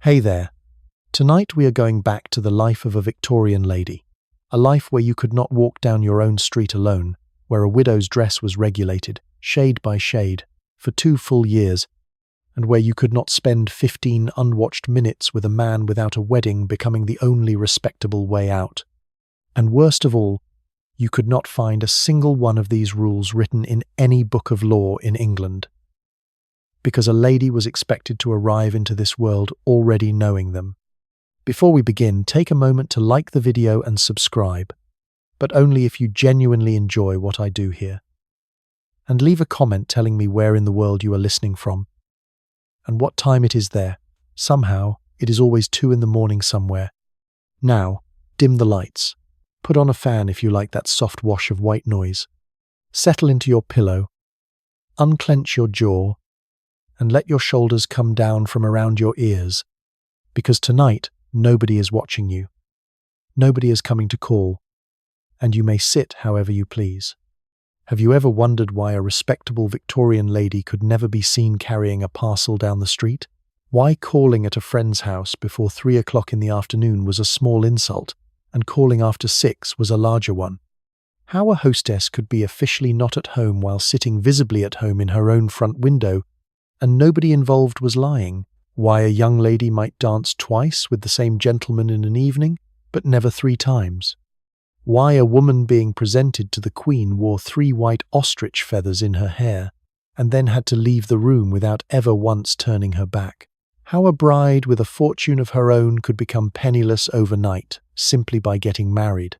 Hey there. Tonight we are going back to the life of a Victorian lady. A life where you could not walk down your own street alone, where a widow's dress was regulated, shade by shade, for 2 full years, and where you could not spend 15 unwatched minutes with a man without a wedding becoming the only respectable way out. And worst of all, you could not find a single one of these rules written in any book of law in England. Because a lady was expected to arrive into this world already knowing them. Before we begin, take a moment to like the video and subscribe, but only if you genuinely enjoy what I do here. And leave a comment telling me where in the world you are listening from, and what time it is there. Somehow, it is always 2 in the morning somewhere. Now, dim the lights. Put on a fan if you like that soft wash of white noise. Settle into your pillow. Unclench your jaw. And let your shoulders come down from around your ears, because tonight nobody is watching you. Nobody is coming to call, and you may sit however you please. Have you ever wondered why a respectable Victorian lady could never be seen carrying a parcel down the street? Why calling at a friend's house before 3 o'clock in the afternoon was a small insult, and calling after 6 was a larger one? How a hostess could be officially not at home while sitting visibly at home in her own front window, and nobody involved was lying. Why a young lady might dance twice with the same gentleman in an evening, but never 3 times. Why a woman being presented to the Queen wore 3 white ostrich feathers in her hair, and then had to leave the room without ever once turning her back. How a bride with a fortune of her own could become penniless overnight, simply by getting married.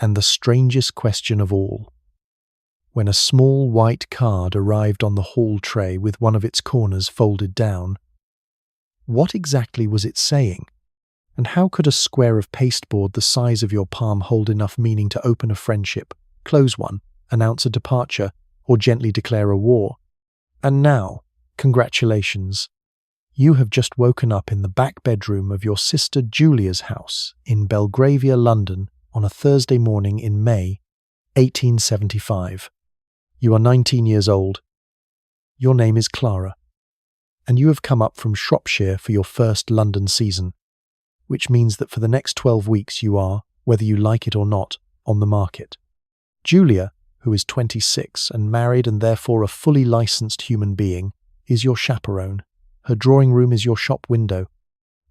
And the strangest question of all, when a small white card arrived on the hall tray with one of its corners folded down. What exactly was it saying? And how could a square of pasteboard the size of your palm hold enough meaning to open a friendship, close one, announce a departure, or gently declare a war? And now, congratulations. You have just woken up in the back bedroom of your sister Julia's house in Belgravia, London, on a Thursday morning in May, 1875. You are 19 years old. Your name is Clara, and you have come up from Shropshire for your first London season, which means that for the next 12 weeks you are, whether you like it or not, on the market. Julia, who is 26 and married and therefore a fully licensed human being, is your chaperone. Her drawing room is your shop window,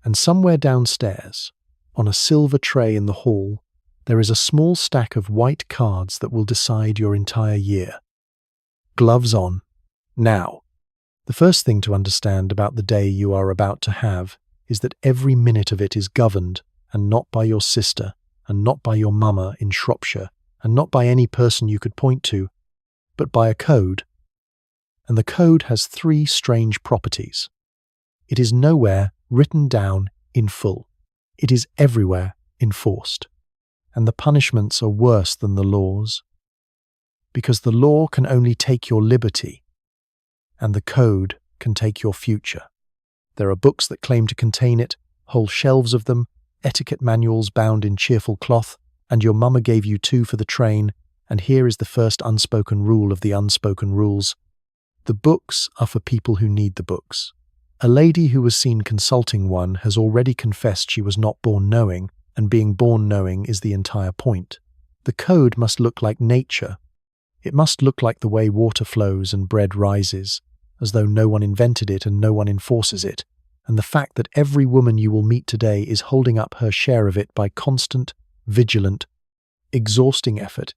and somewhere downstairs, on a silver tray in the hall, there is a small stack of white cards that will decide your entire year. Gloves on. Now, the first thing to understand about the day you are about to have is that every minute of it is governed, and not by your sister, and not by your mama in Shropshire, and not by any person you could point to, but by a code. And the code has 3 strange properties. It is nowhere written down in full. It is everywhere enforced. And the punishments are worse than the laws. Because the law can only take your liberty, and the code can take your future. There are books that claim to contain it, whole shelves of them, etiquette manuals bound in cheerful cloth, and your mama gave you 2 for the train, and here is the first unspoken rule of the unspoken rules. The books are for people who need the books. A lady who was seen consulting one has already confessed she was not born knowing, and being born knowing is the entire point. The code must look like nature. It must look like the way water flows and bread rises, as though no one invented it and no one enforces it, and the fact that every woman you will meet today is holding up her share of it by constant, vigilant, exhausting effort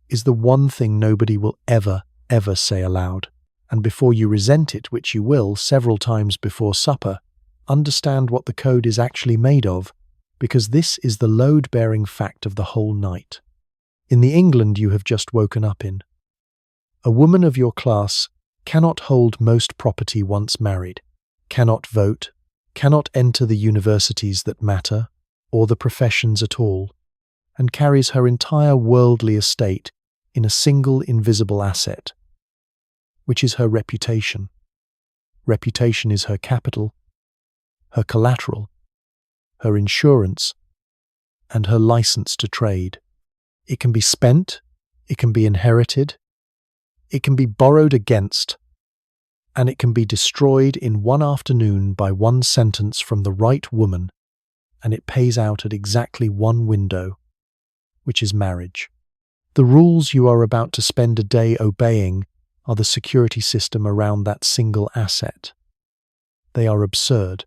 is the one thing nobody will ever say aloud. And before you resent it, which you will several times before supper, understand what the code is actually made of, because this is the load-bearing fact of the whole night. In the England you have just woken up in, a woman of your class cannot hold most property once married, cannot vote, cannot enter the universities that matter, or the professions at all, and carries her entire worldly estate in a single invisible asset, which is her reputation. Reputation is her capital, her collateral, her insurance, and her license to trade. It can be spent, it can be inherited, it can be borrowed against, and it can be destroyed in one afternoon by one sentence from the right woman, and it pays out at exactly one window, which is marriage. The rules you are about to spend a day obeying are the security system around that single asset. They are absurd,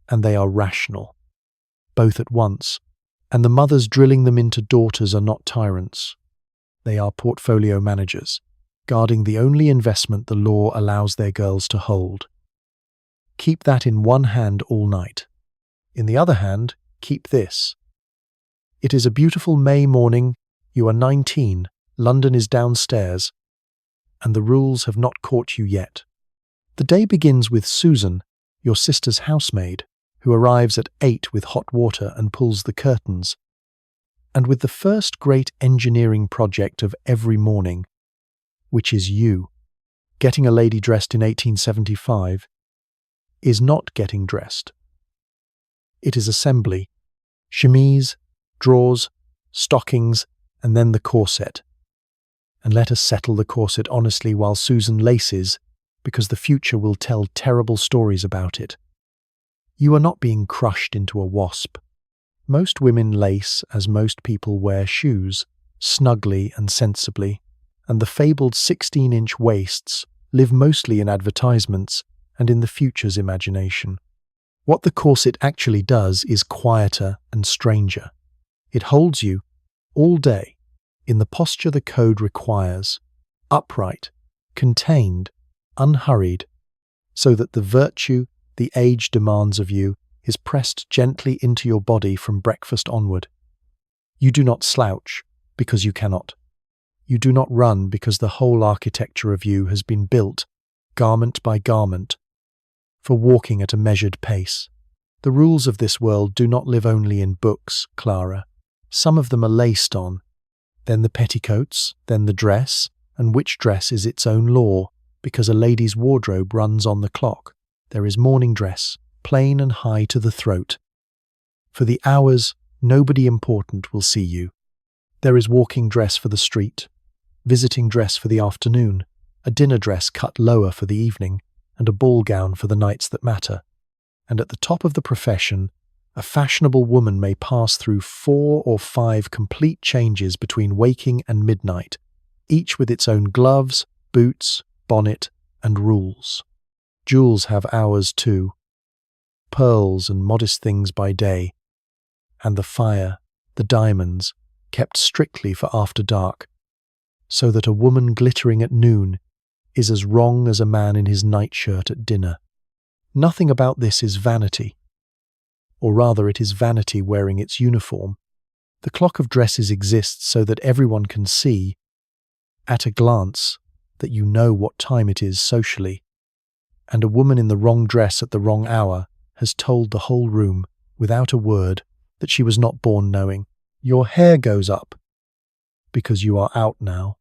and they are rational, both at once, and the mothers drilling them into daughters are not tyrants. They are portfolio managers, guarding the only investment the law allows their girls to hold. Keep that in one hand all night. In the other hand, keep this. It is a beautiful May morning. You are 19, London is downstairs, and the rules have not caught you yet. The day begins with Susan, your sister's housemaid, who arrives at 8 with hot water and pulls the curtains, and with the first great engineering project of every morning, which is you. Getting a lady dressed in 1875 is not getting dressed. It is assembly, chemise, drawers, stockings, and then the corset. And let us settle the corset honestly while Susan laces, because the future will tell terrible stories about it. You are not being crushed into a wasp. Most women lace as most people wear shoes, snugly and sensibly, and the fabled 16-inch waists live mostly in advertisements and in the future's imagination. What the corset actually does is quieter and stranger. It holds you all day in the posture the code requires, upright, contained, unhurried, so that the virtue the age demands of you is pressed gently into your body from breakfast onward. You do not slouch because you cannot. You do not run because the whole architecture of you has been built, garment by garment, for walking at a measured pace. The rules of this world do not live only in books, Clara. Some of them are laced on, then the petticoats, then the dress, and which dress is its own law, because a lady's wardrobe runs on the clock. There is morning dress, plain and high to the throat. For the hours, nobody important will see you. There is walking dress for the street, visiting dress for the afternoon, a dinner dress cut lower for the evening, and a ball gown for the nights that matter. And at the top of the profession, a fashionable woman may pass through 4 or 5 complete changes between waking and midnight, each with its own gloves, boots, bonnet, and rules. Jewels have hours too, pearls and modest things by day, and the fire, the diamonds, kept strictly for after dark, so that a woman glittering at noon is as wrong as a man in his nightshirt at dinner. Nothing about this is vanity, or rather it is vanity wearing its uniform. The clock of dresses exists so that everyone can see, at a glance, that you know what time it is socially, and a woman in the wrong dress at the wrong hour has told the whole room, without a word, that she was not born knowing. Your hair goes up, because you are out now,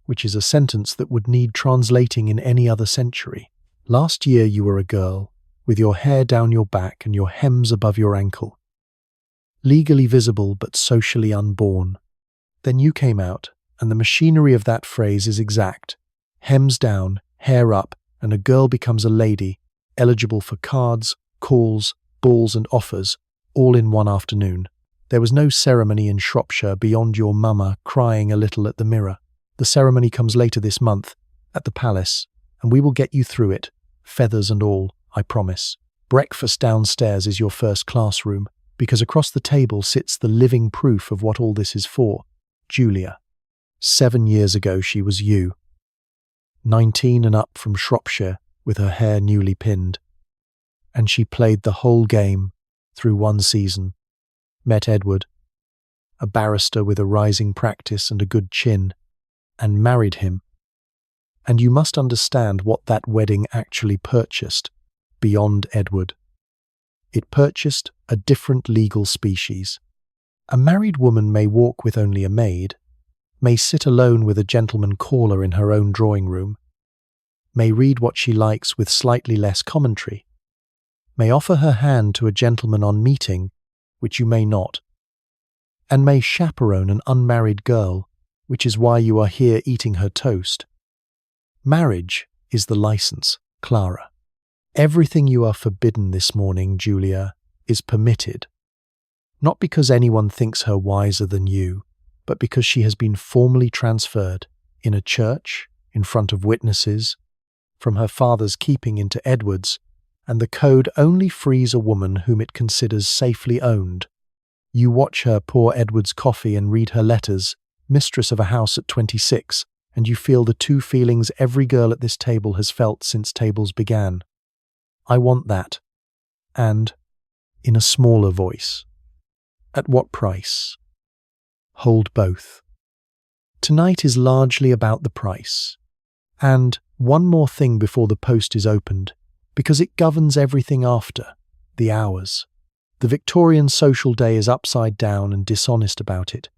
which is a sentence that would need translating in any other century. Last year you were a girl, with your hair down your back and your hems above your ankle, legally visible but socially unborn. Then you came out, and the machinery of that phrase is exact. Hems down, hair up, and a girl becomes a lady, eligible for cards, calls, balls and offers, all in one afternoon. There was no ceremony in Shropshire beyond your mama crying a little at the mirror. The ceremony comes later this month, at the palace, and we will get you through it, feathers and all, I promise. Breakfast downstairs is your first classroom, because across the table sits the living proof of what all this is for, Julia. 7 years ago she was you. 19 and up from Shropshire, with her hair newly pinned. And she played the whole game, through one season. Met Edward, a barrister with a rising practice and a good chin, and married him. And you must understand what that wedding actually purchased, beyond Edward. It purchased a different legal species. A married woman may walk with only a maid, may sit alone with a gentleman caller in her own drawing room, may read what she likes with slightly less commentary, may offer her hand to a gentleman on meeting, which you may not, and may chaperone an unmarried girl, which is why you are here eating her toast. Marriage, is the license, Clara. Everything you are forbidden this morning, Julia, is permitted. Not because anyone thinks her wiser than you, but because she has been formally transferred, in a church, in front of witnesses, from her father's keeping into Edward's, and the code only frees a woman whom it considers safely owned. You watch her pour Edward's coffee and read her letters, mistress of a house at 26, and you feel the two feelings every girl at this table has felt since tables began. I want that. And, in a smaller voice, at what price? Hold both. Tonight is largely about the price. And one more thing before the post is opened, because it governs everything after, the hours. The Victorian social day is upside down and dishonest about it.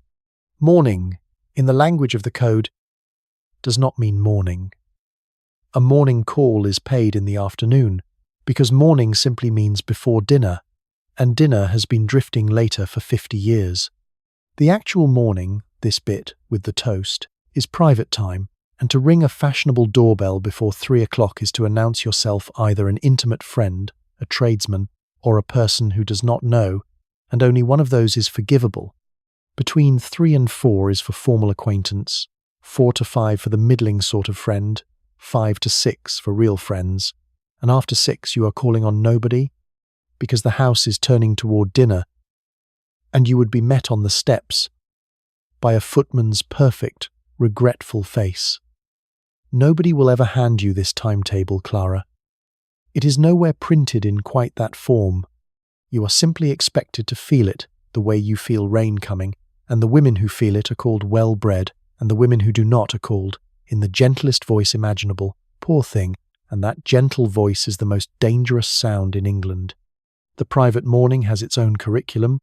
Mourning, in the language of the code, does not mean morning. A morning call is paid in the afternoon, because morning simply means before dinner, and dinner has been drifting later for 50 years. The actual morning, this bit, with the toast, is private time, and to ring a fashionable doorbell before 3 o'clock is to announce yourself either an intimate friend, a tradesman, or a person who does not know, and only one of those is forgivable. Between 3 and 4 is for formal acquaintance, 4 to 5 for the middling sort of friend, 5 to 6 for real friends, and after 6 you are calling on nobody, because the house is turning toward dinner, and you would be met on the steps by a footman's perfect, regretful face. Nobody will ever hand you this timetable, Clara. It is nowhere printed in quite that form. You are simply expected to feel it the way you feel rain coming, and the women who feel it are called well-bred, and the women who do not are called, in the gentlest voice imaginable, poor thing, and that gentle voice is the most dangerous sound in England. The private mourning has its own curriculum,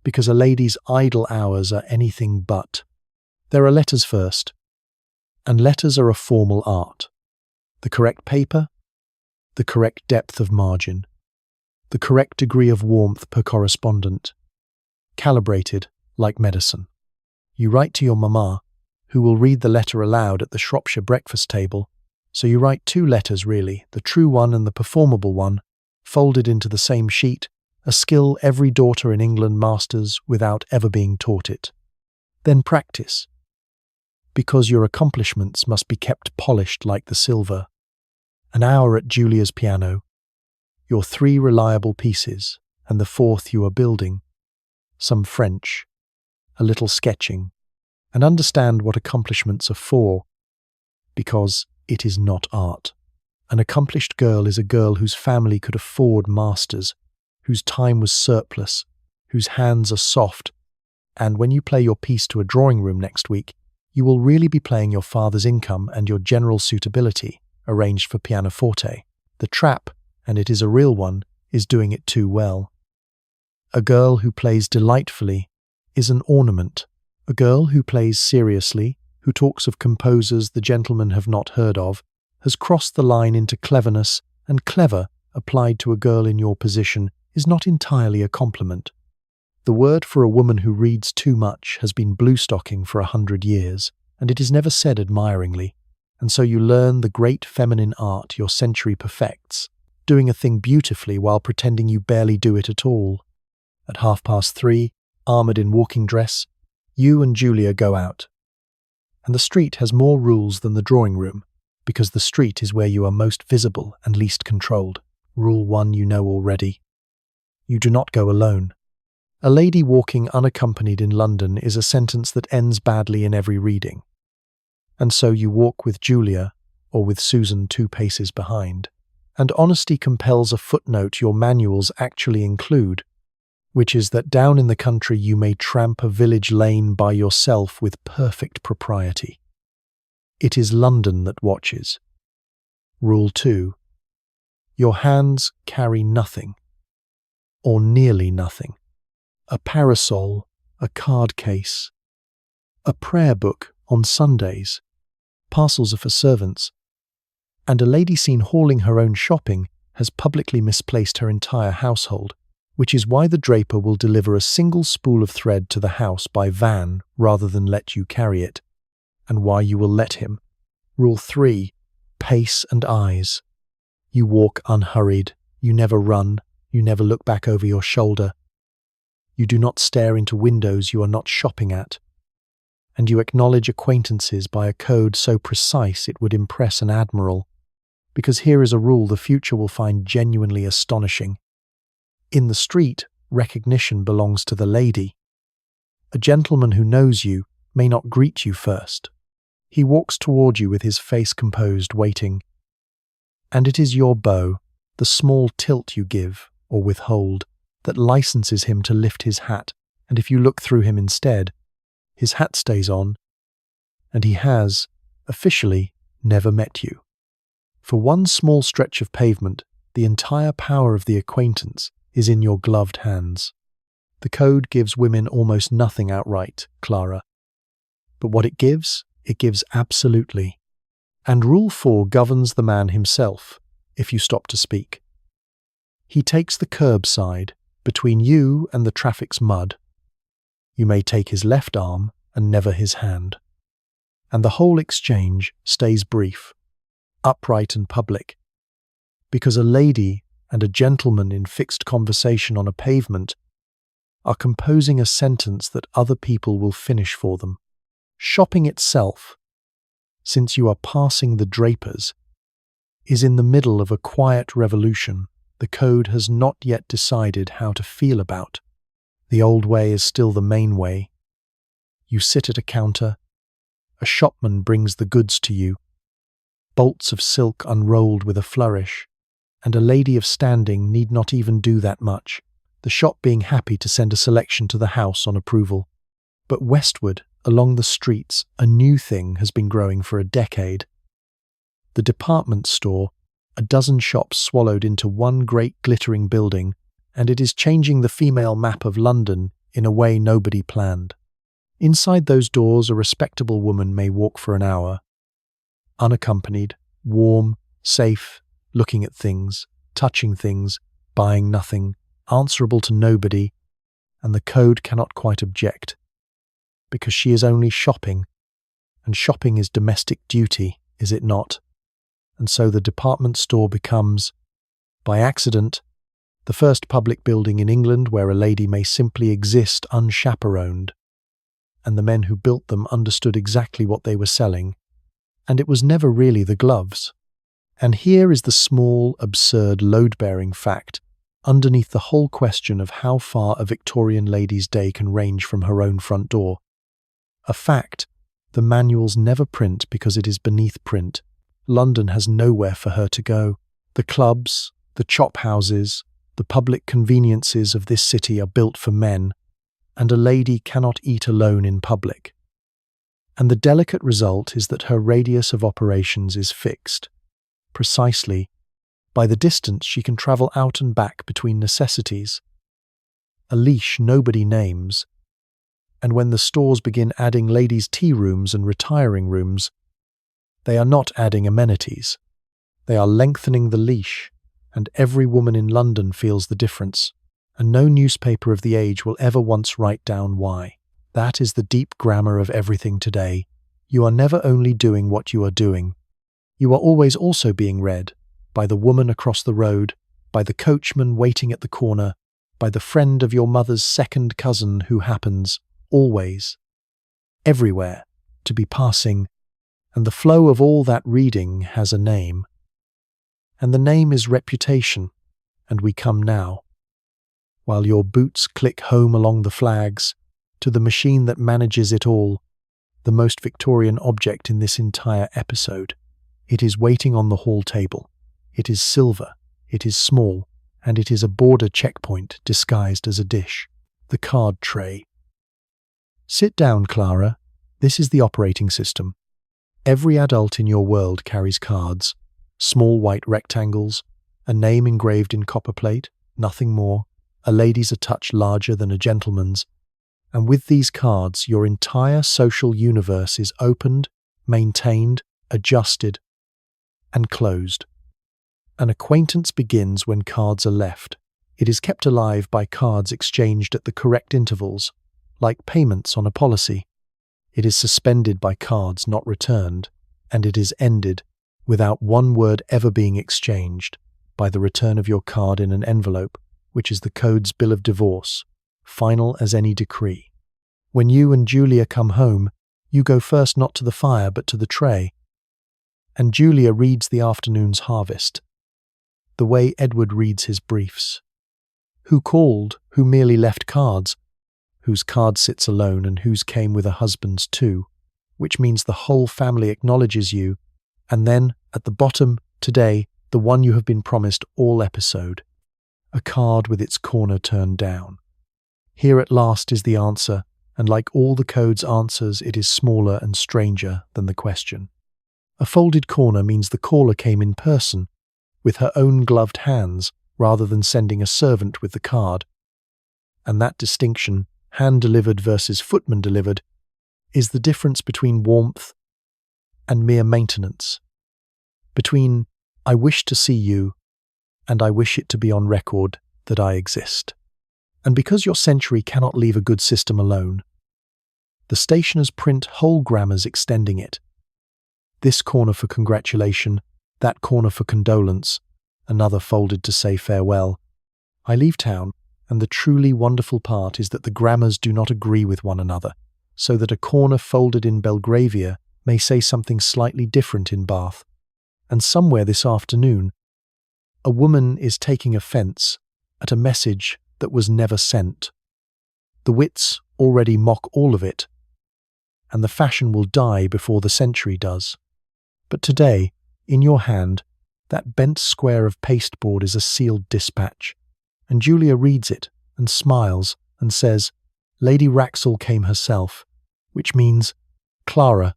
because a lady's idle hours are anything but. There are letters first, and letters are a formal art. The correct paper, the correct depth of margin, the correct degree of warmth per correspondent, calibrated like medicine. You write to your mamma, who will read the letter aloud at the Shropshire breakfast table, so you write 2 letters really, the true one and the performable one, folded into the same sheet, a skill every daughter in England masters without ever being taught it. Then practice, because your accomplishments must be kept polished like the silver. An hour at Julia's piano, your 3 reliable pieces, and the 4th you are building, some French, a little sketching, and understand what accomplishments are for, because it is not art. An accomplished girl is a girl whose family could afford masters, whose time was surplus, whose hands are soft, and when you play your piece to a drawing room next week, you will really be playing your father's income and your general suitability, arranged for pianoforte. The trap, and it is a real one, is doing it too well. A girl who plays delightfully is an ornament. A girl who plays seriously, who talks of composers the gentlemen have not heard of, has crossed the line into cleverness, and clever, applied to a girl in your position, is not entirely a compliment. The word for a woman who reads too much has been bluestocking for 100 years, and it is never said admiringly, and so you learn the great feminine art your century perfects, doing a thing beautifully while pretending you barely do it at all. At 3:30, armoured in walking dress, you and Julia go out. And the street has more rules than the drawing room, because the street is where you are most visible and least controlled. Rule 1 you know already. You do not go alone. A lady walking unaccompanied in London is a sentence that ends badly in every reading. And so you walk with Julia, or with Susan 2 paces behind. And honesty compels a footnote your manuals actually include, which is that down in the country you may tramp a village lane by yourself with perfect propriety. It is London that watches. Rule 2. Your hands carry nothing, or nearly nothing. A parasol, a card case, a prayer book on Sundays, parcels are for servants, and a lady seen hauling her own shopping has publicly misplaced her entire household, which is why the draper will deliver a single spool of thread to the house by van rather than let you carry it, and why you will let him. Rule 3. pace and eyes. You walk unhurried, you never run, you never look back over your shoulder. You do not stare into windows you are not shopping at. And you acknowledge acquaintances by a code so precise it would impress an admiral. Because here is a rule the future will find genuinely astonishing. In the street, recognition belongs to the lady. A gentleman who knows you may not greet you first. He walks toward you with his face composed, waiting. And it is your bow, the small tilt you give, or withhold, that licenses him to lift his hat, and if you look through him instead, his hat stays on, and he has, officially, never met you. For one small stretch of pavement, the entire power of the acquaintance is in your gloved hands. The code gives women almost nothing outright, Clara. But what it gives absolutely. And Rule 4 governs the man himself, if you stop to speak. He takes the curbside, between you and the traffic's mud. You may take his left arm and never his hand. And the whole exchange stays brief, upright and public, because a lady and a gentleman in fixed conversation on a pavement are composing a sentence that other people will finish for them. Shopping itself, since you are passing the drapers, is in the middle of a quiet revolution the code has not yet decided how to feel about. The old way is still the main way. You sit at a counter, a shopman brings the goods to you, bolts of silk unrolled with a flourish, and a lady of standing need not even do that much, the shop being happy to send a selection to the house on approval. But westward, along the streets, a new thing has been growing for a decade. The department store, a dozen shops swallowed into one great glittering building, and it is changing the female map of London in a way nobody planned. Inside those doors a respectable woman may walk for an hour, unaccompanied, warm, safe, looking at things, touching things, buying nothing, answerable to nobody, and the code cannot quite object, because she is only shopping, and shopping is domestic duty, is it not? And so the department store becomes, by accident, the first public building in England where a lady may simply exist unchaperoned, and the men who built them understood exactly what they were selling, and it was never really the gloves. And here is the small, absurd, load-bearing fact underneath the whole question of how far a Victorian lady's day can range from her own front door. A fact the manuals never print because it is beneath print. London has nowhere for her to go. The clubs, the chop houses, the public conveniences of this city are built for men, and a lady cannot eat alone in public. And the delicate result is that her radius of operations is fixed, precisely by the distance she can travel out and back between necessities. A leash nobody names, and when the stores begin adding ladies' tea rooms and retiring rooms, they are not adding amenities. They are lengthening the leash, and every woman in London feels the difference, and no newspaper of the age will ever once write down why. That is the deep grammar of everything today. You are never only doing what you are doing. You are always also being read, by the woman across the road, by the coachman waiting at the corner, by the friend of your mother's second cousin who happens, always, everywhere, to be passing, and the flow of all that reading has a name. And the name is reputation, and we come now, while your boots click home along the flags, to the machine that manages it all, the most Victorian object in this entire episode. It is waiting on the hall table. It is silver, it is small, and it is a border checkpoint disguised as a dish. The card tray. Sit down, Clara. This is the operating system. Every adult in your world carries cards, small white rectangles, a name engraved in copper plate, nothing more, a lady's a touch larger than a gentleman's, and with these cards your entire social universe is opened, maintained, adjusted, and closed. An acquaintance begins when cards are left. It is kept alive by cards exchanged at the correct intervals, like payments on a policy. It is suspended by cards not returned, and it is ended without one word ever being exchanged, by the return of your card in an envelope, which is the code's bill of divorce, final as any decree. When you and Julia come home, you go first not to the fire but to the tray, and Julia reads the afternoon's harvest, the way Edward reads his briefs. Who called, who merely left cards, whose card sits alone and whose came with a husband's too, which means the whole family acknowledges you, and then, at the bottom, today, the one you have been promised all episode, a card with its corner turned down. Here at last is the answer, and like all the code's answers, it is smaller and stranger than the question. A folded corner means the caller came in person, with her own gloved hands, rather than sending a servant with the card. And that distinction, hand-delivered versus footman-delivered, is the difference between warmth and mere maintenance, between I wish to see you and I wish it to be on record that I exist. And because your century cannot leave a good system alone, the stationers print whole grammars extending it. This corner for congratulation, that corner for condolence, another folded to say farewell. I leave town, and the truly wonderful part is that the grammars do not agree with one another, so that a corner folded in Belgravia may say something slightly different in Bath. And somewhere this afternoon, a woman is taking offence at a message that was never sent. The wits already mock all of it, and the fashion will die before the century does. But today, in your hand, that bent square of pasteboard is a sealed dispatch, and Julia reads it and smiles and says, Lady Wraxall came herself, which means Clara,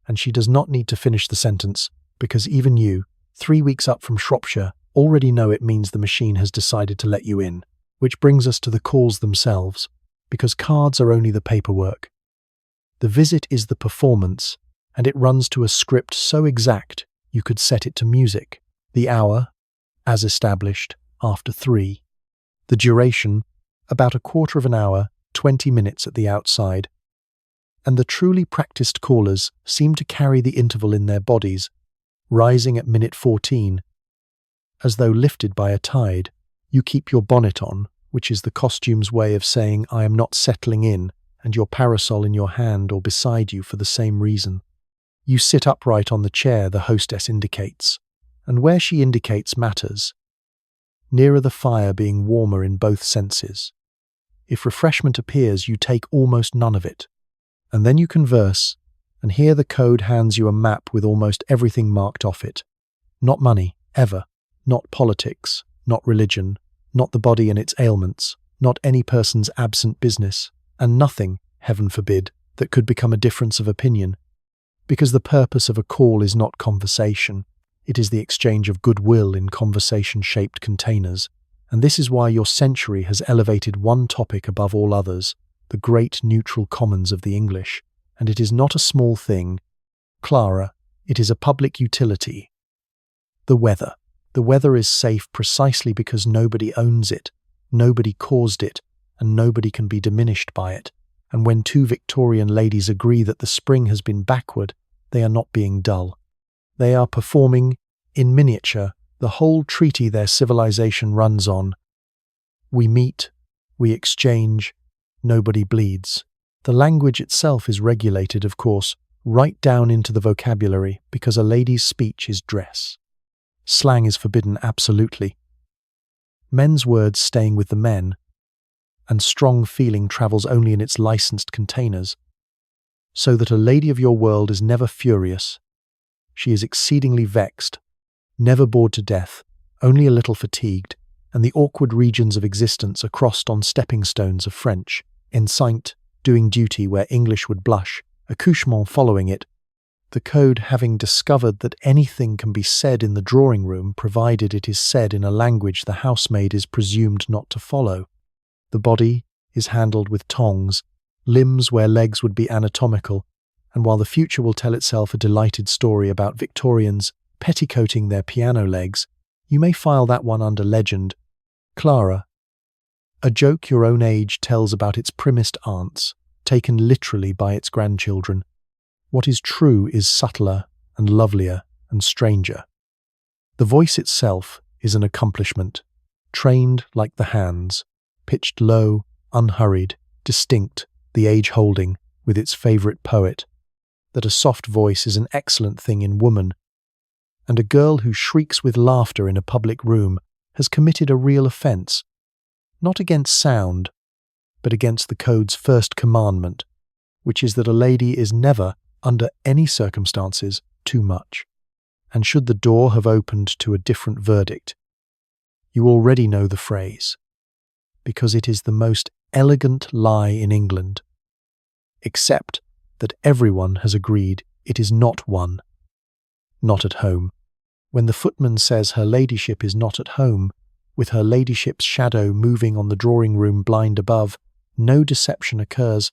and she does not need to finish the sentence, because even you, 3 weeks up from Shropshire, already know it means the machine has decided to let you in, which brings us to the calls themselves, because cards are only the paperwork. The visit is the performance, and it runs to a script so exact you could set it to music. The hour, as established, after 3. The duration, about a quarter of an hour, 20 minutes at the outside. And the truly practiced callers seem to carry the interval in their bodies, rising at minute 14. As though lifted by a tide, you keep your bonnet on, which is the costume's way of saying I am not settling in, and your parasol in your hand or beside you for the same reason. You sit upright on the chair the hostess indicates, and where she indicates matters, nearer the fire being warmer in both senses. If refreshment appears, you take almost none of it. And then you converse, and here the code hands you a map with almost everything marked off it. Not money, ever. Not politics, not religion, not the body and its ailments, not any person's absent business, and nothing, heaven forbid, that could become a difference of opinion. Because the purpose of a call is not conversation, it is the exchange of goodwill in conversation-shaped containers, and this is why your century has elevated one topic above all others, the great neutral commons of the English, and it is not a small thing. Clara, it is a public utility. The weather. The weather is safe precisely because nobody owns it, nobody caused it, and nobody can be diminished by it. And when 2 Victorian ladies agree that the spring has been backward, they are not being dull. They are performing, in miniature, the whole treaty their civilization runs on. We meet, we exchange, nobody bleeds. The language itself is regulated, of course, right down into the vocabulary, because a lady's speech is dress. Slang is forbidden absolutely. Men's words staying with the men, and strong feeling travels only in its licensed containers, so that a lady of your world is never furious. She is exceedingly vexed, never bored to death, only a little fatigued, and the awkward regions of existence are crossed on stepping stones of French, enceinte, doing duty where English would blush, accouchement following it, the code having discovered that anything can be said in the drawing room provided it is said in a language the housemaid is presumed not to follow. The body is handled with tongs, limbs where legs would be anatomical, and while the future will tell itself a delighted story about Victorians petticoating their piano legs, you may file that one under legend. Clara, a joke your own age tells about its primmest aunts, taken literally by its grandchildren. What is true is subtler and lovelier and stranger. The voice itself is an accomplishment, trained like the hands, pitched low, unhurried, distinct, the age holding, with its favourite poet, that a soft voice is an excellent thing in woman, and a girl who shrieks with laughter in a public room has committed a real offence, not against sound, but against the code's first commandment, which is that a lady is never, under any circumstances, too much. And should the door have opened to a different verdict, you already know the phrase, because it is the most elegant lie in England, except that everyone has agreed it is not one. Not at home. When the footman says her ladyship is not at home, with her ladyship's shadow moving on the drawing-room blind above, no deception occurs,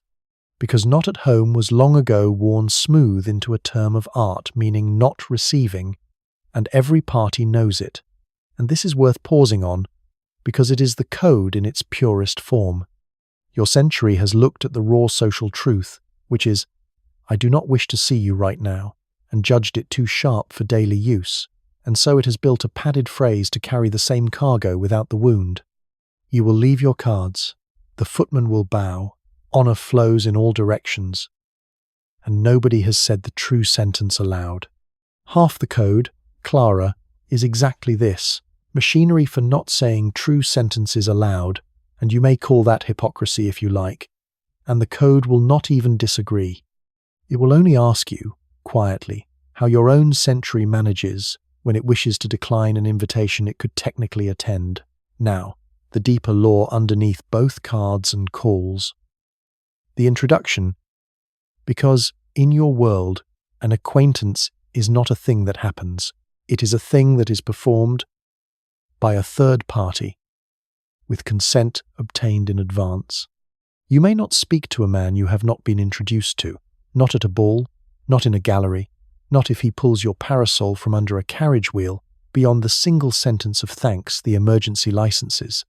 because not at home was long ago worn smooth into a term of art meaning not receiving, and every party knows it. And this is worth pausing on, because it is the code in its purest form. Your century has looked at the raw social truth, which is, I do not wish to see you right now, and judged it too sharp for daily use, and so it has built a padded phrase to carry the same cargo without the wound. You will leave your cards, the footman will bow, honour flows in all directions, and nobody has said the true sentence aloud. Half the code, Clara, is exactly this, machinery for not saying true sentences aloud, and you may call that hypocrisy if you like, and the code will not even disagree. It will only ask you, quietly, how your own century manages when it wishes to decline an invitation it could technically attend. Now, the deeper law underneath both cards and calls. The introduction, because in your world, an acquaintance is not a thing that happens. It is a thing that is performed by a third party, with consent obtained in advance. You may not speak to a man you have not been introduced to, not at a ball, not in a gallery, not if he pulls your parasol from under a carriage wheel, beyond the single sentence of thanks the emergency licenses.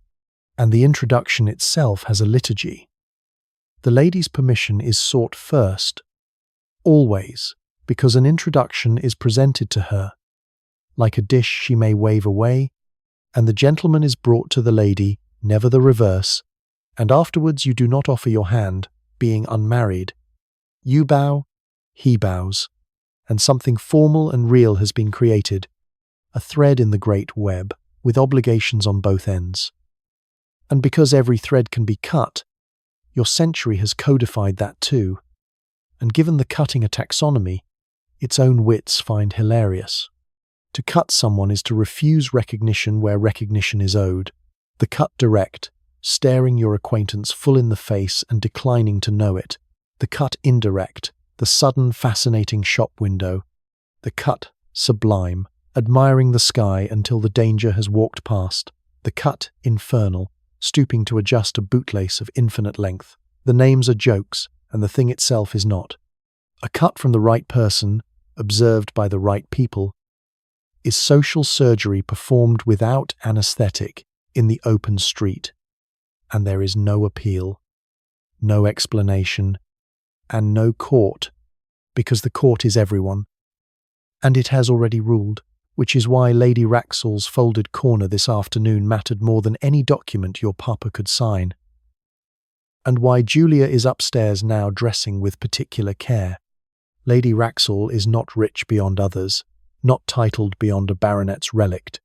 And the introduction itself has a liturgy. The lady's permission is sought first, always, because an introduction is presented to her, like a dish she may wave away, and the gentleman is brought to the lady, never the reverse, and afterwards you do not offer your hand, being unmarried. You bow, he bows, and something formal and real has been created, a thread in the great web, with obligations on both ends. And because every thread can be cut, your century has codified that too, and given the cutting a taxonomy, its own wits find hilarious. To cut someone is to refuse recognition where recognition is owed. The cut direct, staring your acquaintance full in the face and declining to know it. The cut indirect, the sudden fascinating shop window. The cut sublime, admiring the sky until the danger has walked past. The cut infernal, stooping to adjust a bootlace of infinite length. The names are jokes, and the thing itself is not. A cut from the right person, observed by the right people, is social surgery performed without anesthetic in the open street, and there is no appeal, no explanation, and no court, because the court is everyone, and it has already ruled, which is why Lady Wraxall's folded corner this afternoon mattered more than any document your papa could sign, and why Julia is upstairs now dressing with particular care. Lady Wraxall is not rich beyond others, not titled beyond a baronet's relict,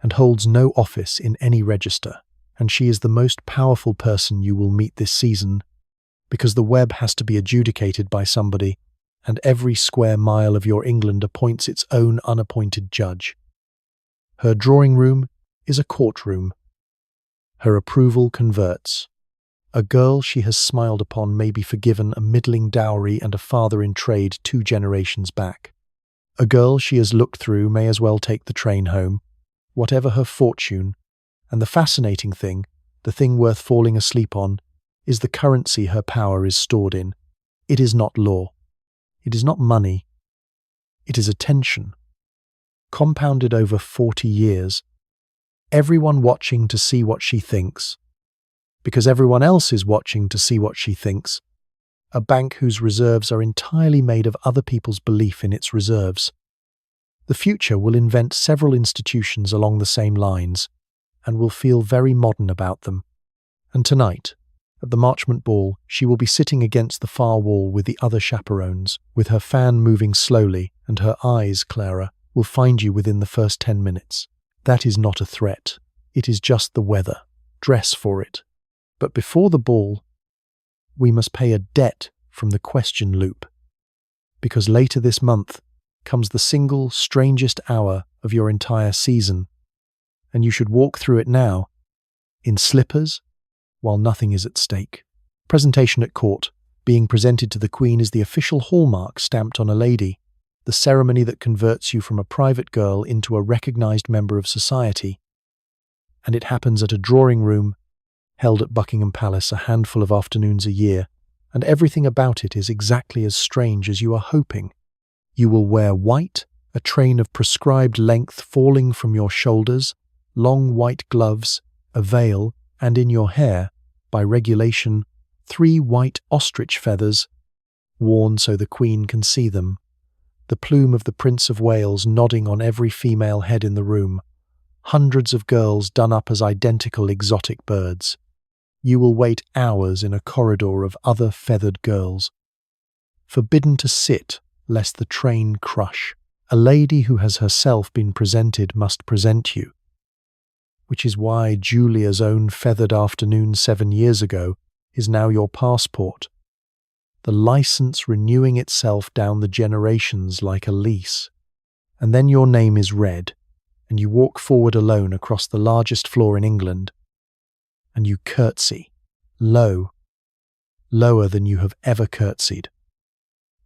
and holds no office in any register, and she is the most powerful person you will meet this season, because the web has to be adjudicated by somebody, and every square mile of your England appoints its own unappointed judge. Her drawing-room is a courtroom. Her approval converts. A girl she has smiled upon may be forgiven a middling dowry and a father in trade 2 generations back. A girl she has looked through may as well take the train home, whatever her fortune, and the fascinating thing, the thing worth falling asleep on, is the currency her power is stored in. It is not law. It is not money. It is attention, compounded over 40 years, everyone watching to see what she thinks, because everyone else is watching to see what she thinks, a bank whose reserves are entirely made of other people's belief in its reserves. The future will invent several institutions along the same lines, and will feel very modern about them. And tonight, at the Marchmont Ball, she will be sitting against the far wall with the other chaperones, with her fan moving slowly, and her eyes, Clara, will find you within the first 10 minutes. That is not a threat. It is just the weather. Dress for it. But before the ball, we must pay a debt from the question loop. Because later this month comes the single strangest hour of your entire season, and you should walk through it now, in slippers, while nothing is at stake. Presentation at court. Being presented to the Queen is the official hallmark stamped on a lady, the ceremony that converts you from a private girl into a recognized member of society. And it happens at a drawing room held at Buckingham Palace a handful of afternoons a year, and everything about it is exactly as strange as you are hoping. You will wear white, a train of prescribed length falling from your shoulders, long white gloves, a veil, and in your hair, by regulation, 3 white ostrich feathers, worn so the Queen can see them, the plume of the Prince of Wales nodding on every female head in the room, hundreds of girls done up as identical exotic birds. You will wait hours in a corridor of other feathered girls, forbidden to sit lest the train crush. A lady who has herself been presented must present you, which is why Julia's own feathered afternoon 7 years ago is now your passport, the license renewing itself down the generations like a lease. And then your name is read, and you walk forward alone across the largest floor in England, and you curtsy, low, lower than you have ever curtsied,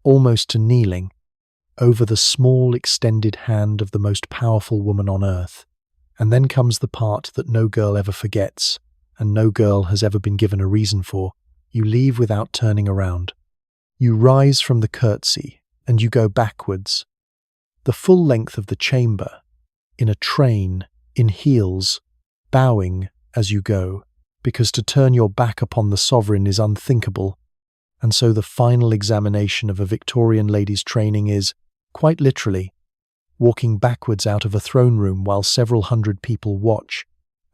almost to kneeling, over the small extended hand of the most powerful woman on earth. And then comes the part that no girl ever forgets, and no girl has ever been given a reason for. You leave without turning around. You rise from the curtsy, and you go backwards, the full length of the chamber, in a train, in heels, bowing as you go, because to turn your back upon the sovereign is unthinkable, and so the final examination of a Victorian lady's training is, quite literally, walking backwards out of a throne room while several hundred people watch,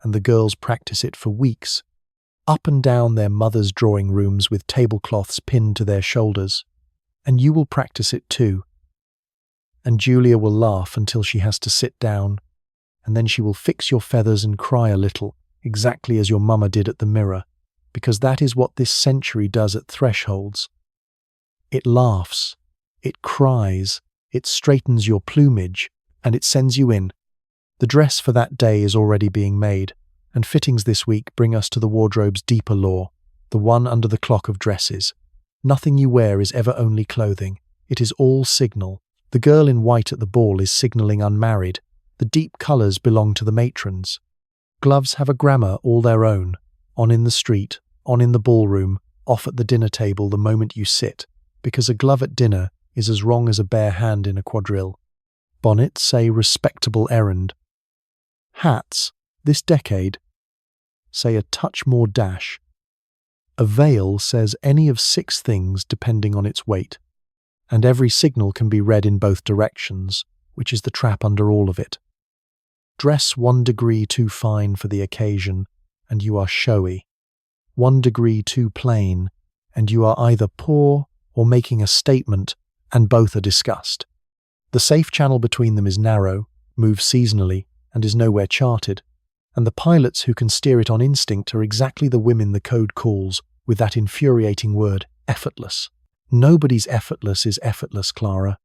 and the girls practice it for weeks, up and down their mothers' drawing rooms with tablecloths pinned to their shoulders. And you will practice it too. And Julia will laugh until she has to sit down, and then she will fix your feathers and cry a little, exactly as your mama did at the mirror, because that is what this century does at thresholds. It laughs, it cries, it straightens your plumage, and it sends you in. The dress for that day is already being made, and fittings this week bring us to the wardrobe's deeper lore, the one under the clock of dresses. Nothing you wear is ever only clothing. It is all signal. The girl in white at the ball is signalling unmarried. The deep colours belong to the matrons. Gloves have a grammar all their own, on in the street, on in the ballroom, off at the dinner table the moment you sit, because a glove at dinner is as wrong as a bare hand in a quadrille. Bonnets say respectable errand. Hats, this decade, say a touch more dash. A veil says any of 6 things depending on its weight, and every signal can be read in both directions, which is the trap under all of it. Dress 1 degree too fine for the occasion, and you are showy. 1 degree too plain, and you are either poor or making a statement, and both are discussed. The safe channel between them is narrow, moves seasonally, and is nowhere charted, and the pilots who can steer it on instinct are exactly the women the code calls, with that infuriating word, effortless. Nobody's effortless is effortless, Clara.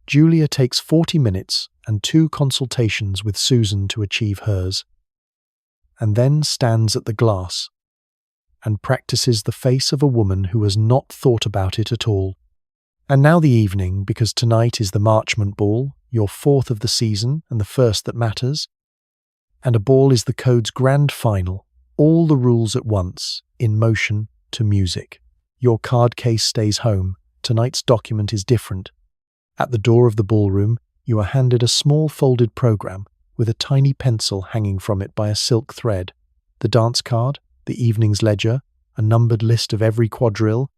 Julia takes 40 minutes and 2 consultations with Susan to achieve hers, and then stands at the glass and practices the face of a woman who has not thought about it at all. And now the evening, because tonight is the Marchmont Ball, your 4th of the season and the first that matters. And a ball is the code's grand final, all the rules at once, in motion to music. Your card case stays home. Tonight's document is different. At the door of the ballroom, you are handed a small folded program with a tiny pencil hanging from it by a silk thread, the dance card, the evening's ledger, a numbered list of every quadrille,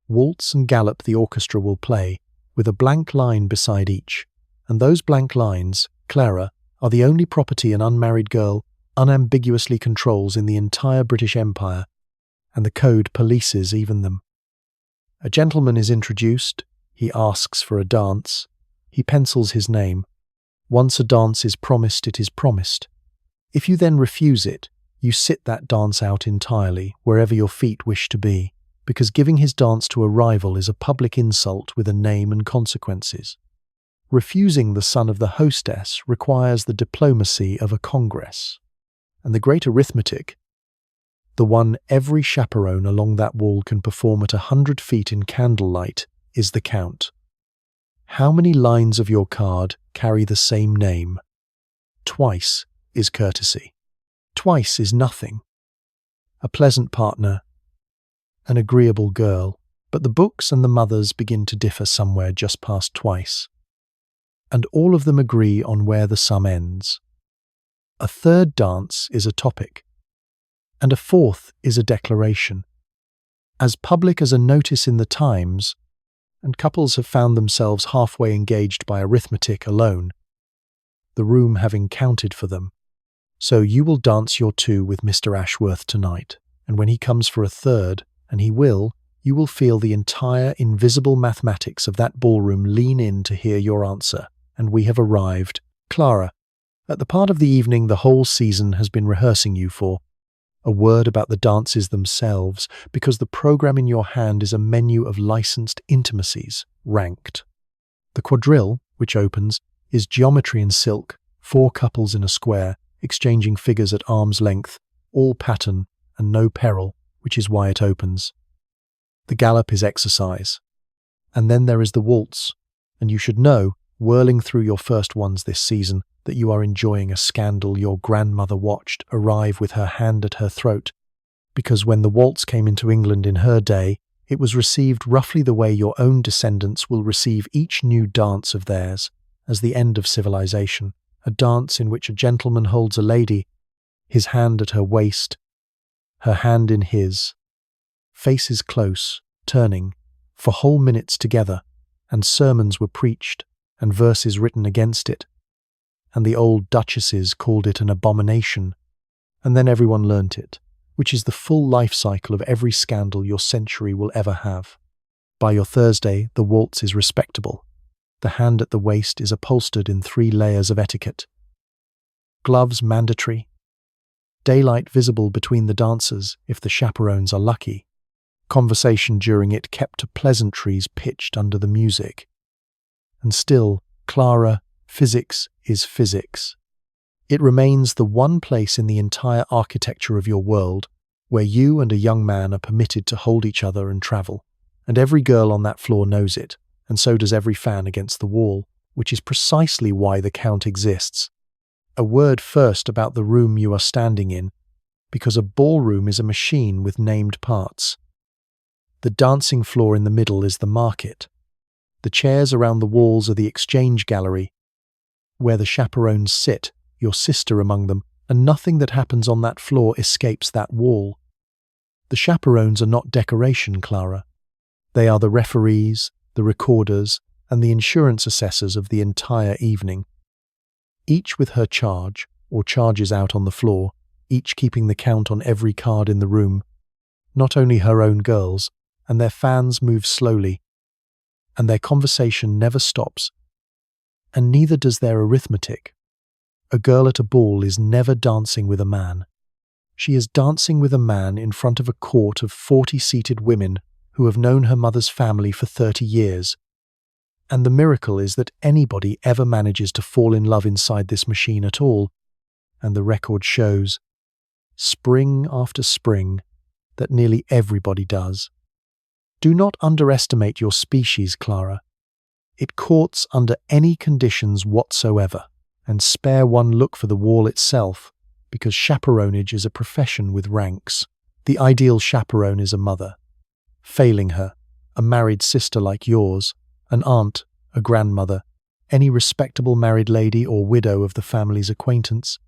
waltz and gallop the orchestra will play, with a blank line beside each, And those blank lines, Clara, are the only property an unmarried girl unambiguously controls in the entire British Empire, and the code polices even them. A gentleman is introduced, he asks for a dance, he pencils his name. Once a dance is promised, it is promised. If you then refuse it, you sit that dance out entirely, wherever your feet wish to be, because giving his dance to a rival is a public insult with a name and consequences. Refusing the son of the hostess requires the diplomacy of a congress. And the great arithmetic, the one every chaperone along that wall can perform at 100 feet in candlelight, is the count. How many lines of your card carry the same name? Twice is courtesy. Twice is nothing. A pleasant partner, an agreeable girl, but the books and the mothers begin to differ somewhere just past twice. And all of them agree on where the sum ends. A third dance is a topic, and a fourth is a declaration, as public as a notice in the Times, and couples have found themselves halfway engaged by arithmetic alone, the room having counted for them. So you will dance your two with Mr. Ashworth tonight, and when he comes for a third, and he will, you will feel the entire invisible mathematics of that ballroom lean in to hear your answer, and we have arrived, Clara, at the part of the evening the whole season has been rehearsing you for. A word about the dances themselves, because the program in your hand is a menu of licensed intimacies, ranked. The quadrille, which opens, is geometry in silk, 4 couples in a square, exchanging figures at arm's length, all pattern and no peril, which is why it opens. The gallop is exercise. And then there is the waltz, and you should know, whirling through your first ones this season, that you are enjoying a scandal your grandmother watched arrive with her hand at her throat, because when the waltz came into England in her day, it was received roughly the way your own descendants will receive each new dance of theirs, as the end of civilization, a dance in which a gentleman holds a lady, his hand at her waist, her hand in his, faces close, turning, for whole minutes together, and sermons were preached, and verses written against it, and the old duchesses called it an abomination, and then everyone learnt it, which is the full life cycle of every scandal your century will ever have. By your Thursday, the waltz is respectable. The hand at the waist is upholstered in 3 layers of etiquette. Gloves mandatory. Daylight visible between the dancers if the chaperones are lucky. Conversation during it kept to pleasantries pitched under the music. And still, Clara, physics is physics. It remains the one place in the entire architecture of your world where you and a young man are permitted to hold each other and travel, and every girl on that floor knows it, and so does every fan against the wall, which is precisely why the count exists. A word first about the room you are standing in, because a ballroom is a machine with named parts. The dancing floor in the middle is the market. The chairs around the walls are the exchange gallery, where the chaperones sit, your sister among them, and nothing that happens on that floor escapes that wall. The chaperones are not decoration, Clara. They are the referees, the recorders, and the insurance assessors of the entire evening. Each with her charge, or charges out on the floor, each keeping the count on every card in the room. Not only her own girls, and their fans move slowly, and their conversation never stops, and neither does their arithmetic. A girl at a ball is never dancing with a man. She is dancing with a man in front of a court of 40 seated women who have known her mother's family for 30 years. And the miracle is that anybody ever manages to fall in love inside this machine at all, and the record shows, spring after spring, that nearly everybody does. Do not underestimate your species, Clara. It courts under any conditions whatsoever, and spare one look for the wall itself, because chaperonage is a profession with ranks. The ideal chaperone is a mother. Failing her, a married sister like yours, an aunt, a grandmother, any respectable married lady or widow of the family's acquaintance,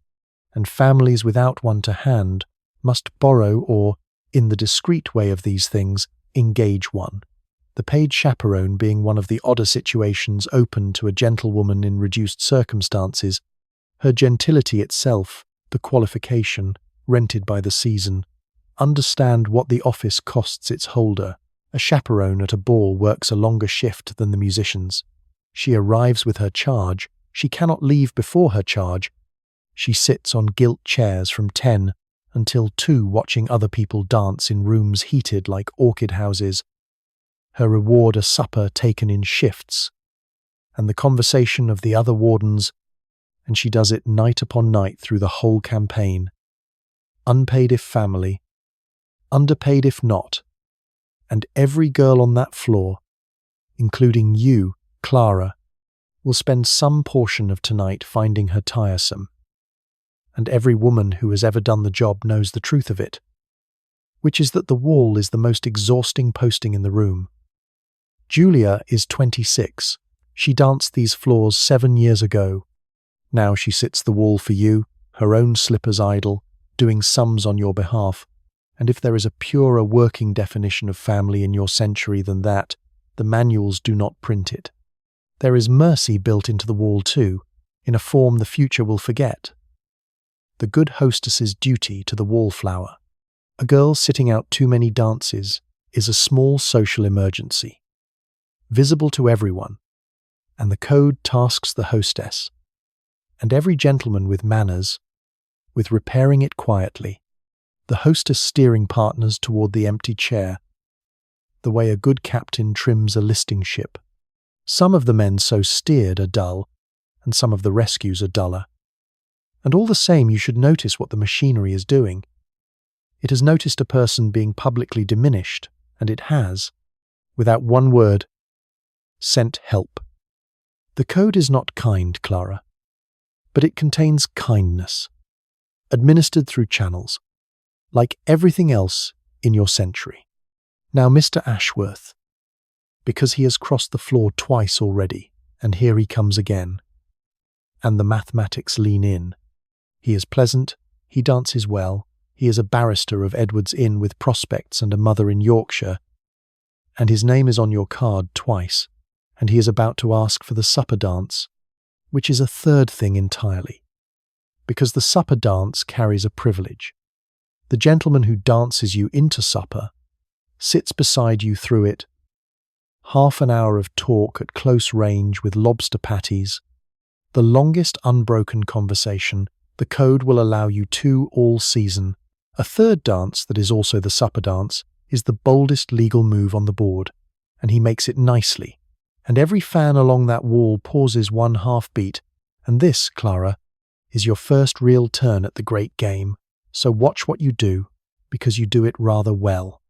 and families without one to hand must borrow or, in the discreet way of these things, engage one. the paid chaperone being one of the odder situations open to a gentlewoman in reduced circumstances, her gentility itself, the qualification, rented by the season. Understand what the office costs its holder. A chaperone at a ball works a longer shift than the musicians. She arrives with her charge. She cannot leave before her charge. She sits on gilt chairs from 10 until 2 watching other people dance in rooms heated like orchid houses. Her reward a supper taken in shifts, and the conversation of the other wardens, and she does it night upon night through the whole campaign. Unpaid if family, underpaid if not, and every girl on that floor, including you, Clara, will spend some portion of tonight finding her tiresome. And every woman who has ever done the job knows the truth of it, which is that the wall is the most exhausting posting in the room. Julia is 26. She danced these floors 7 years ago. Now she sits the wall for you, her own slippers idle, doing sums on your behalf. And if there is a purer working definition of family in your century than that, the manuals do not print it. There is mercy built into the wall too, in a form the future will forget. The good hostess's duty to the wallflower. A girl sitting out too many dances is a small social emergency, visible to everyone, and the code tasks the hostess, and every gentleman with manners, with repairing it quietly, the hostess steering partners toward the empty chair, the way a good captain trims a listing ship. Some of the men so steered are dull, and some of the rescues are duller. And all the same, you should notice what the machinery is doing. It has noticed a person being publicly diminished, and it has, without one word, sent help. The code is not kind, Clara, but it contains kindness, administered through channels, like everything else in your century. Now, Mr. Ashworth, because he has crossed the floor twice already, and here he comes again, and the mathematics lean in. He is pleasant, he dances well, he is a barrister of Edwards Inn with prospects and a mother in Yorkshire, and his name is on your card twice, and he is about to ask for the supper dance, which is a third thing entirely, because the supper dance carries a privilege. The gentleman who dances you into supper sits beside you through it, half an hour of talk at close range with lobster patties, the longest unbroken conversation. The code will allow you 2 all season. A third dance that is also the supper dance is the boldest legal move on the board, and he makes it nicely. And every fan along that wall pauses 1 half beat, and this, Clara, is your first real turn at the great game. So watch what you do, because you do it rather well.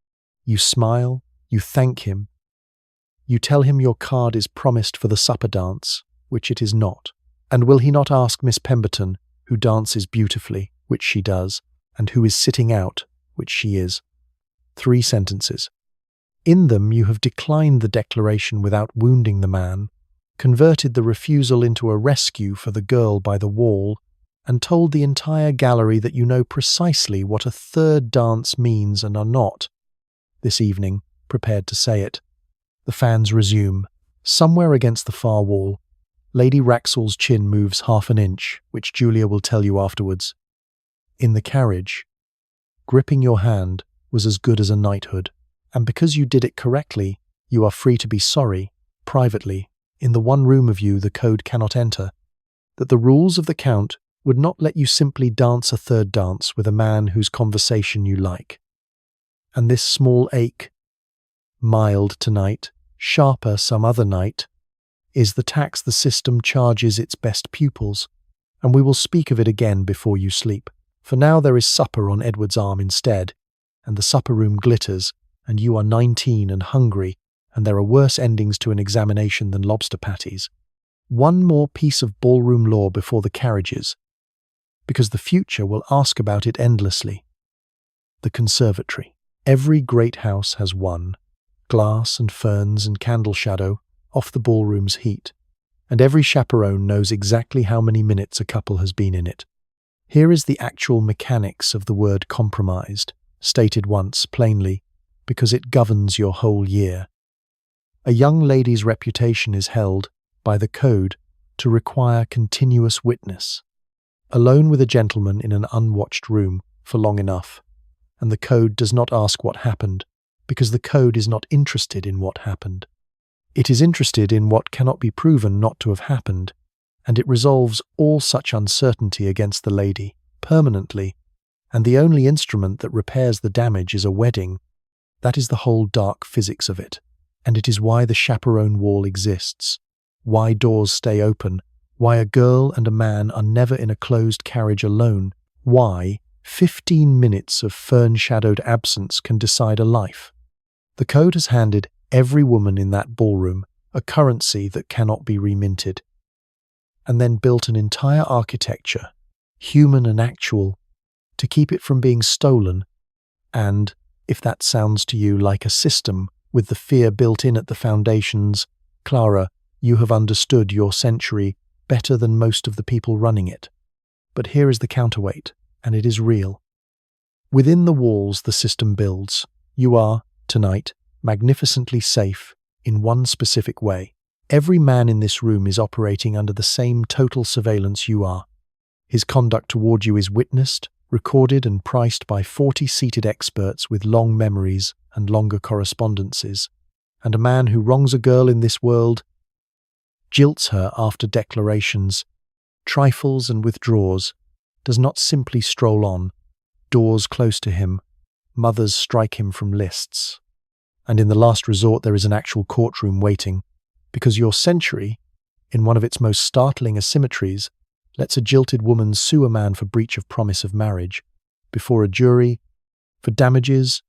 You smile, you thank him, you tell him your card is promised for the supper dance, which it is not. And will he not ask Miss Pemberton, who dances beautifully, which she does, and who is sitting out, which she is? 3 sentences. In them you have declined the declaration without wounding the man, converted the refusal into a rescue for the girl by the wall, and told the entire gallery that you know precisely what a third dance means and are not, this evening, prepared to say it. The fans resume. Somewhere against the far wall, Lady Wraxall's chin moves half an inch, which Julia will tell you afterwards. In the carriage, gripping your hand was as good as a knighthood, and because you did it correctly, you are free to be sorry, privately, in the one room of you the code cannot enter, that the rules of the Count would not let you simply dance a third dance with a man whose conversation you like. And this small ache, mild tonight, sharper some other night, is the tax the system charges its best pupils, and we will speak of it again before you sleep. For now there is supper on Edward's arm instead, and the supper room glitters, and you are 19 and hungry, and there are worse endings to an examination than lobster patties. One more piece of ballroom law before the carriages, because the future will ask about it endlessly. The conservatory. Every great house has one, glass and ferns and candle shadow, off the ballroom's heat, and every chaperone knows exactly how many minutes a couple has been in it. Here is the actual mechanics of the word compromised, stated once plainly, because it governs your whole year. A young lady's reputation is held, by the code, to require continuous witness. Alone with a gentleman in an unwatched room for long enough, and the code does not ask what happened, because the code is not interested in what happened. It is interested in what cannot be proven not to have happened, and it resolves all such uncertainty against the lady, permanently, and the only instrument that repairs the damage is a wedding. That is the whole dark physics of it, and it is why the chaperone wall exists, why doors stay open, why a girl and a man are never in a closed carriage alone, why 15 minutes of fern-shadowed absence can decide a life. The code has handed every woman in that ballroom a currency that cannot be reminted, and then built an entire architecture, human and actual, to keep it from being stolen, and, if that sounds to you like a system with the fear built in at the foundations, Clara, you have understood your century better than most of the people running it. But here is the counterweight, and it is real. Within the walls the system builds, you are, tonight, magnificently safe in one specific way. Every man in this room is operating under the same total surveillance you are. His conduct toward you is witnessed, recorded and priced by 40 seated experts with long memories and longer correspondences, and a man who wrongs a girl in this world, jilts her after declarations, trifles and withdraws, does not simply stroll on, doors close to him, mothers strike him from lists. And in the last resort there is an actual courtroom waiting, because your century, in one of its most startling asymmetries, lets a jilted woman sue a man for breach of promise of marriage, before a jury, for damages,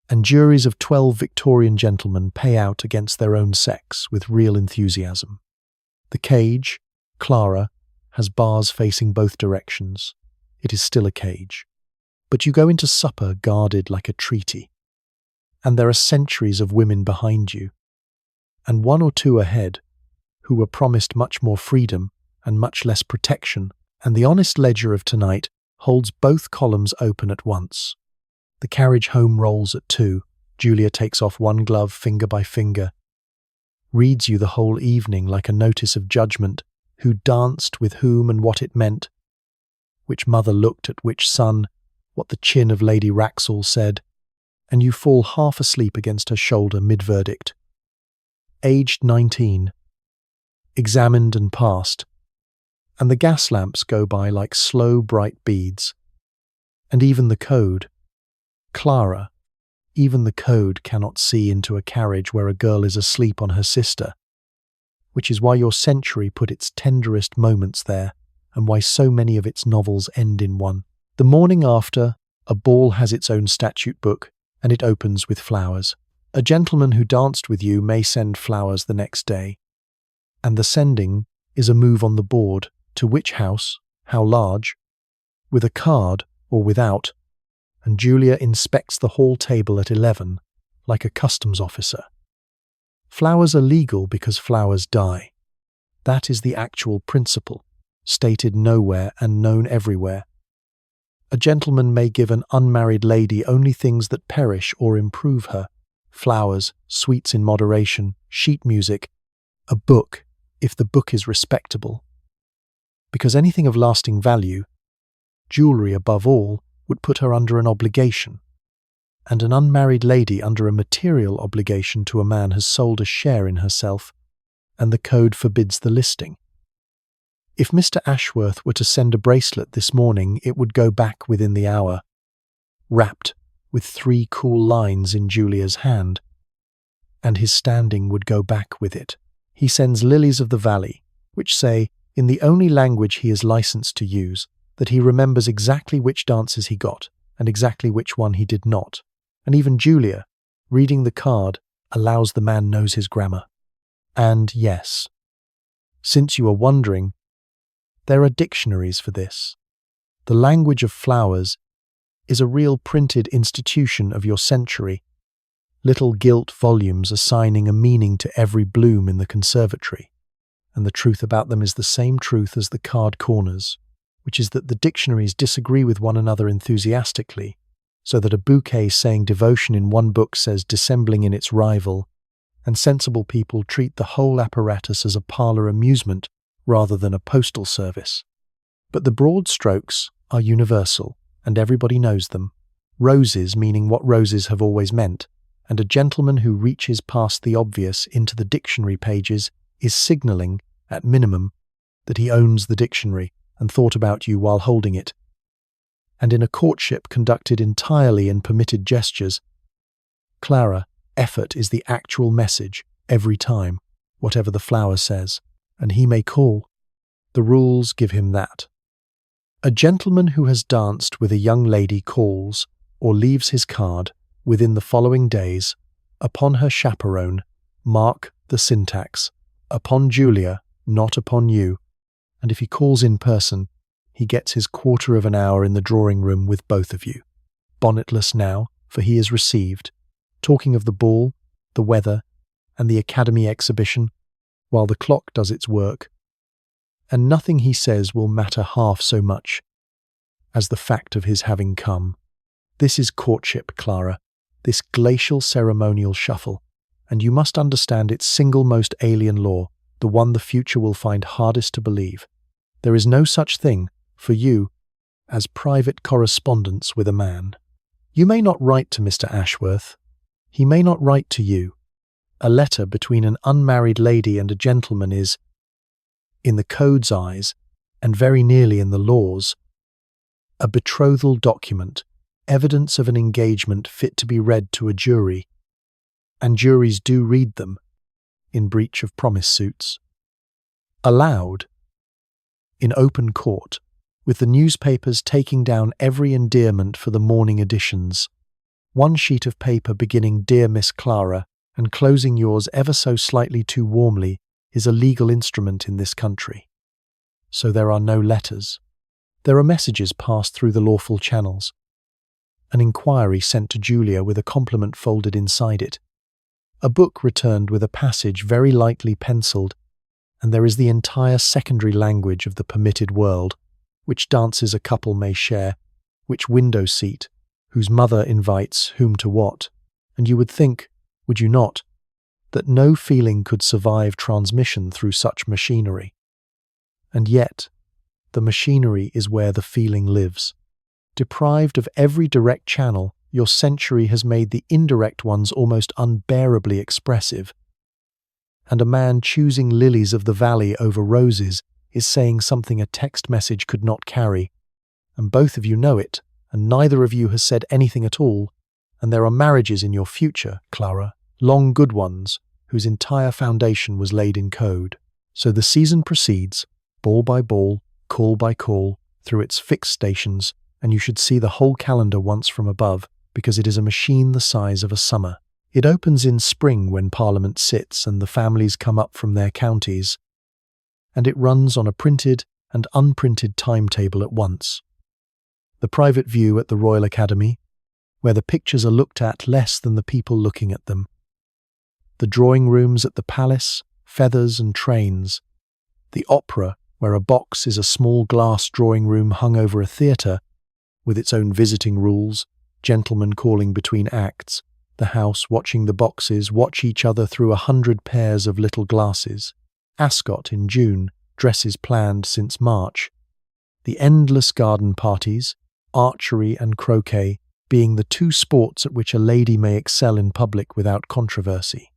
and juries of 12 Victorian gentlemen pay out against their own sex with real enthusiasm. The cage, Clara, has bars facing both directions. It is still a cage. But you go into supper guarded like a treaty, and there are centuries of women behind you, and one or two ahead, who were promised much more freedom and much less protection, and the honest ledger of tonight holds both columns open at once. The carriage home rolls at 2. Julia takes off one glove finger by finger, reads you the whole evening like a notice of judgment, who danced with whom and what it meant, which mother looked at which son, what the chin of Lady Wraxall said, and you fall half asleep against her shoulder mid-verdict. Aged 19, examined and passed, and the gas lamps go by like slow, bright beads. And even the code, Clara, even the code cannot see into a carriage where a girl is asleep on her sister, which is why your century put its tenderest moments there, and why so many of its novels end in one. The morning after, a ball has its own statute book, and it opens with flowers. A gentleman who danced with you may send flowers the next day, and the sending is a move on the board to which house, how large, with a card or without, and Julia inspects the hall table at 11, like a customs officer. Flowers are legal because flowers die. That is the actual principle, stated nowhere and known everywhere. A gentleman may give an unmarried lady only things that perish or improve her: flowers, sweets in moderation, sheet music, a book, if the book is respectable. Because anything of lasting value, jewellery above all, would put her under an obligation, and an unmarried lady under a material obligation to a man has sold a share in herself, and the code forbids the listing. If Mr. Ashworth were to send a bracelet this morning, it would go back within the hour, wrapped with 3 cool lines in Julia's hand, and his standing would go back with it. He sends lilies of the valley, which say, in the only language he is licensed to use, that he remembers exactly which dances he got, and exactly which one he did not. And even Julia, reading the card, allows the man knows his grammar. And yes, since you are wondering, there are dictionaries for this. The language of flowers is a real printed institution of your century, little gilt volumes assigning a meaning to every bloom in the conservatory, and the truth about them is the same truth as the card corners, which is that the dictionaries disagree with one another enthusiastically, so that a bouquet saying devotion in one book says dissembling in its rival, and sensible people treat the whole apparatus as a parlour amusement rather than a postal service. But the broad strokes are universal, and everybody knows them. Roses meaning what roses have always meant, and a gentleman who reaches past the obvious into the dictionary pages is signalling, at minimum, that he owns the dictionary and thought about you while holding it. And in a courtship conducted entirely in permitted gestures, Clara, effort is the actual message every time, whatever the flower says, and he may call. The rules give him that. A gentleman who has danced with a young lady calls, or leaves his card, within the following days, upon her chaperone, mark the syntax, upon Julia, not upon you, and if he calls in person, he gets his quarter of an hour in the drawing room with both of you. Bonnetless now, for he is received, talking of the ball, the weather, and the Academy exhibition, while the clock does its work, and nothing he says will matter half so much as the fact of his having come. This is courtship, Clara, this glacial ceremonial shuffle, and you must understand its single most alien law, the one the future will find hardest to believe. There is no such thing, for you, as private correspondence with a man. You may not write to Mr. Ashworth. He may not write to you. A letter between an unmarried lady and a gentleman is, in the code's eyes, and very nearly in the law's, a betrothal document, evidence of an engagement fit to be read to a jury, and juries do read them, in breach of promise suits. Aloud, in open court, with the newspapers taking down every endearment for the morning editions, one sheet of paper beginning Dear Miss Clara and closing yours ever so slightly too warmly is a legal instrument in this country. So there are no letters. There are messages passed through the lawful channels. An inquiry sent to Julia with a compliment folded inside it. A book returned with a passage very lightly penciled, and there is the entire secondary language of the permitted world, which dances a couple may share, which window seat, whose mother invites whom to what, and you would think, would you not, that no feeling could survive transmission through such machinery. And yet, the machinery is where the feeling lives. Deprived of every direct channel, your century has made the indirect ones almost unbearably expressive. And a man choosing lilies of the valley over roses is saying something a text message could not carry, and both of you know it, and neither of you has said anything at all, and there are marriages in your future, Clara, long good ones, whose entire foundation was laid in code. So the season proceeds, ball by ball, call by call, through its fixed stations, and you should see the whole calendar once from above, because it is a machine the size of a summer. It opens in spring when Parliament sits and the families come up from their counties, and it runs on a printed and unprinted timetable at once. The private view at the Royal Academy, where the pictures are looked at less than the people looking at them. The drawing rooms at the palace, feathers and trains. The opera, where a box is a small glass drawing room hung over a theatre, with its own visiting rules, gentlemen calling between acts, the house watching the boxes watch each other through 100 pairs of little glasses. Ascot in June, dresses planned since March. The endless garden parties, archery and croquet, being the two sports at which a lady may excel in public without controversy.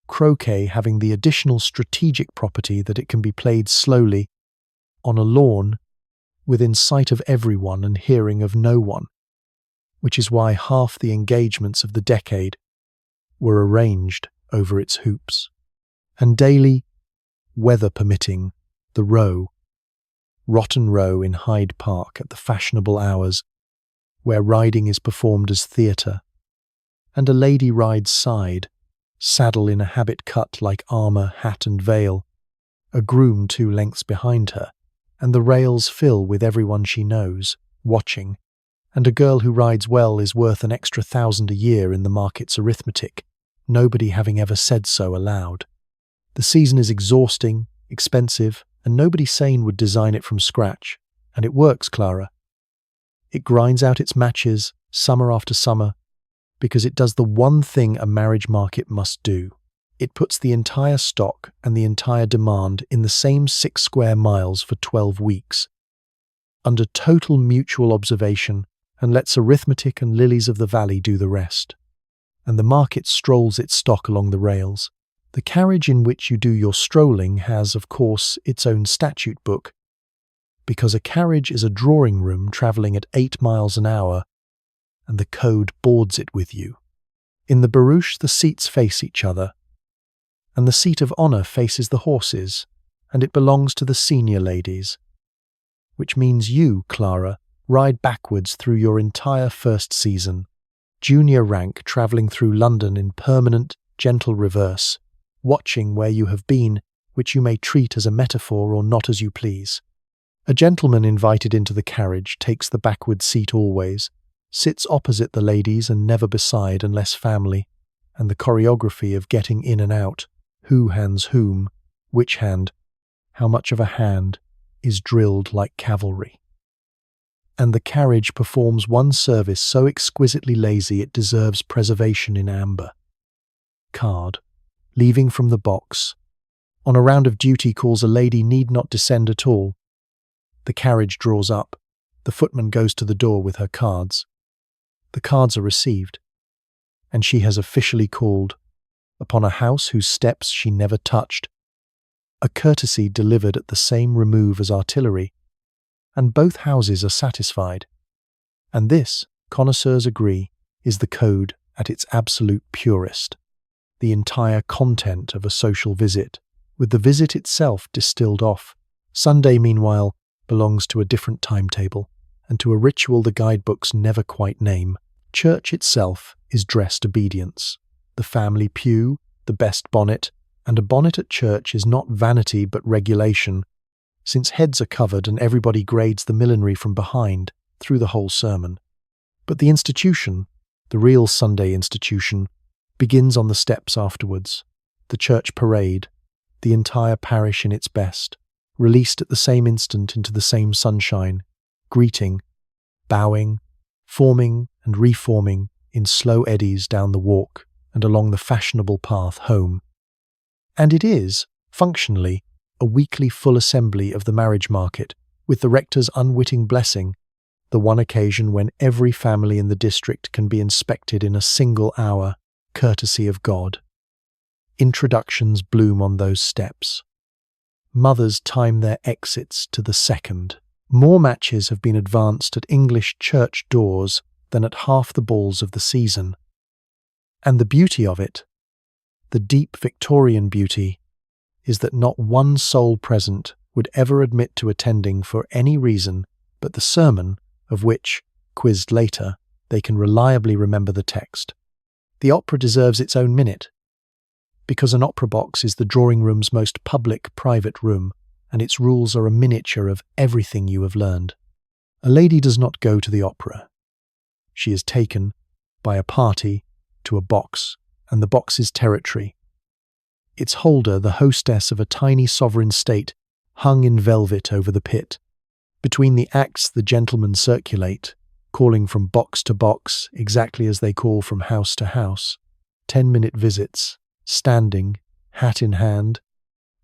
Croquet having the additional strategic property that it can be played slowly, on a lawn, within sight of everyone and hearing of no one, which is why half the engagements of the decade were arranged over its hoops. And daily, weather permitting, the Rotten Row in Hyde Park at the fashionable hours, where riding is performed as theatre, and a lady rides side, saddle in a habit cut like armour, hat and veil, a groom 2 lengths behind her, and the rails fill with everyone she knows, watching, and a girl who rides well is worth an extra 1,000 a year in the market's arithmetic, nobody having ever said so aloud. The season is exhausting, expensive, and nobody sane would design it from scratch, and it works, Clara. It grinds out its matches, summer after summer, because it does the one thing a marriage market must do. It puts the entire stock and the entire demand in the same 6 square miles for 12 weeks, under total mutual observation, and lets arithmetic and lilies of the valley do the rest. And the market strolls its stock along the rails. The carriage in which you do your strolling has, of course, its own statute book, because a carriage is a drawing room travelling at 8 miles an hour, and the code boards it with you. In the barouche, the seats face each other, and the seat of honour faces the horses, and it belongs to the senior ladies, which means you, Clara, ride backwards through your entire first season, junior rank, travelling through London in permanent, gentle reverse, watching where you have been, which you may treat as a metaphor or not as you please. A gentleman invited into the carriage takes the backward seat always, sits opposite the ladies and never beside unless family, and the choreography of getting in and out, who hands whom, which hand, how much of a hand, is drilled like cavalry. And the carriage performs one service so exquisitely lazy it deserves preservation in amber. Card. Leaving from the box. On a round of duty calls a lady need not descend at all. The carriage draws up. The footman goes to the door with her cards. The cards are received, and she has officially called upon a house whose steps she never touched, a courtesy delivered at the same remove as artillery, and both houses are satisfied. And this, connoisseurs agree, is the code at its absolute purest, the entire content of a social visit, with the visit itself distilled off. Sunday, meanwhile, belongs to a different timetable, and to a ritual the guidebooks never quite name. Church itself is dressed obedience. The family pew, the best bonnet, and a bonnet at church is not vanity but regulation, since heads are covered and everybody grades the millinery from behind through the whole sermon. But the institution, the real Sunday institution, begins on the steps afterwards. The church parade, the entire parish in its best, released at the same instant into the same sunshine, greeting, bowing, forming and reforming in slow eddies down the walk and along the fashionable path home. And it is, functionally, a weekly full assembly of the marriage market, with the rector's unwitting blessing, the one occasion when every family in the district can be inspected in a single hour, courtesy of God. Introductions bloom on those steps. Mothers time their exits to the second. More matches have been advanced at English church doors than at half the balls of the season. And the beauty of it, the deep Victorian beauty, is that not one soul present would ever admit to attending for any reason but the sermon, of which, quizzed later, they can reliably remember the text. The opera deserves its own minute, because an opera box is the drawing room's most public private room, and its rules are a miniature of everything you have learned. A lady does not go to the opera. She is taken, by a party, to a box, and the box's territory. Its holder, the hostess of a tiny sovereign state, hung in velvet over the pit. Between the acts the gentlemen circulate, calling from box to box, exactly as they call from house to house. 10-minute visits, standing, hat in hand,